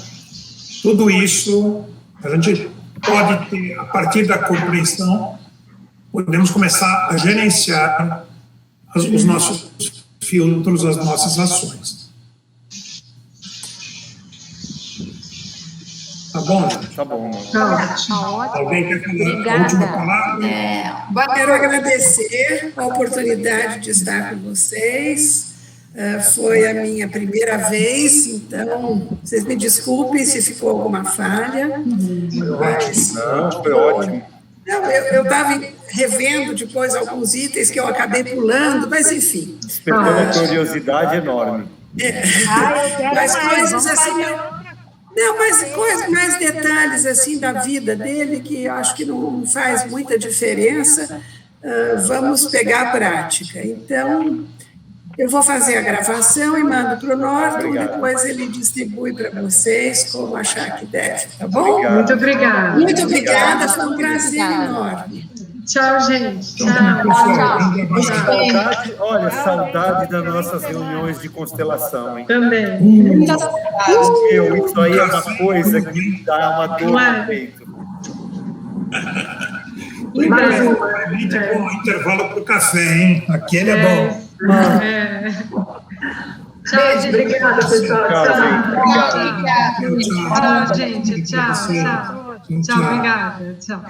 Tudo isso a gente pode ter, a partir da compreensão, podemos começar a gerenciar os nossos filtros, as nossas ações. Tá bom? Tá bom. Alguém quer falar a última palavra? Quero agradecer a oportunidade de estar com vocês. Foi a minha primeira vez, então vocês me desculpem se ficou alguma falha. Mas, foi ótimo. Não, eu estava revendo depois alguns itens que eu acabei pulando, mas enfim. Despertou uma curiosidade enorme. Mas coisas assim. Não, mas mais detalhes assim da vida dele que eu acho que não faz muita diferença. Vamos pegar a prática. Então, eu vou fazer a gravação e mando para o Norton, depois ele distribui para vocês como achar que deve, tá bom? Obrigado. Muito obrigada. Muito obrigada, foi um prazer enorme. Tchau, gente. Tchau. Saudade, olha, saudade das nossas reuniões de constelação, hein? Também. Muita saudade. Isso aí é uma coisa que dá uma dor no peito. Com um intervalo para o café, hein? Aquele é bom. Tchau, gente. Obrigada, pessoal. Tchau, gente. Tchau, gente. Tchau, tchau. Tchau, obrigada. Tchau.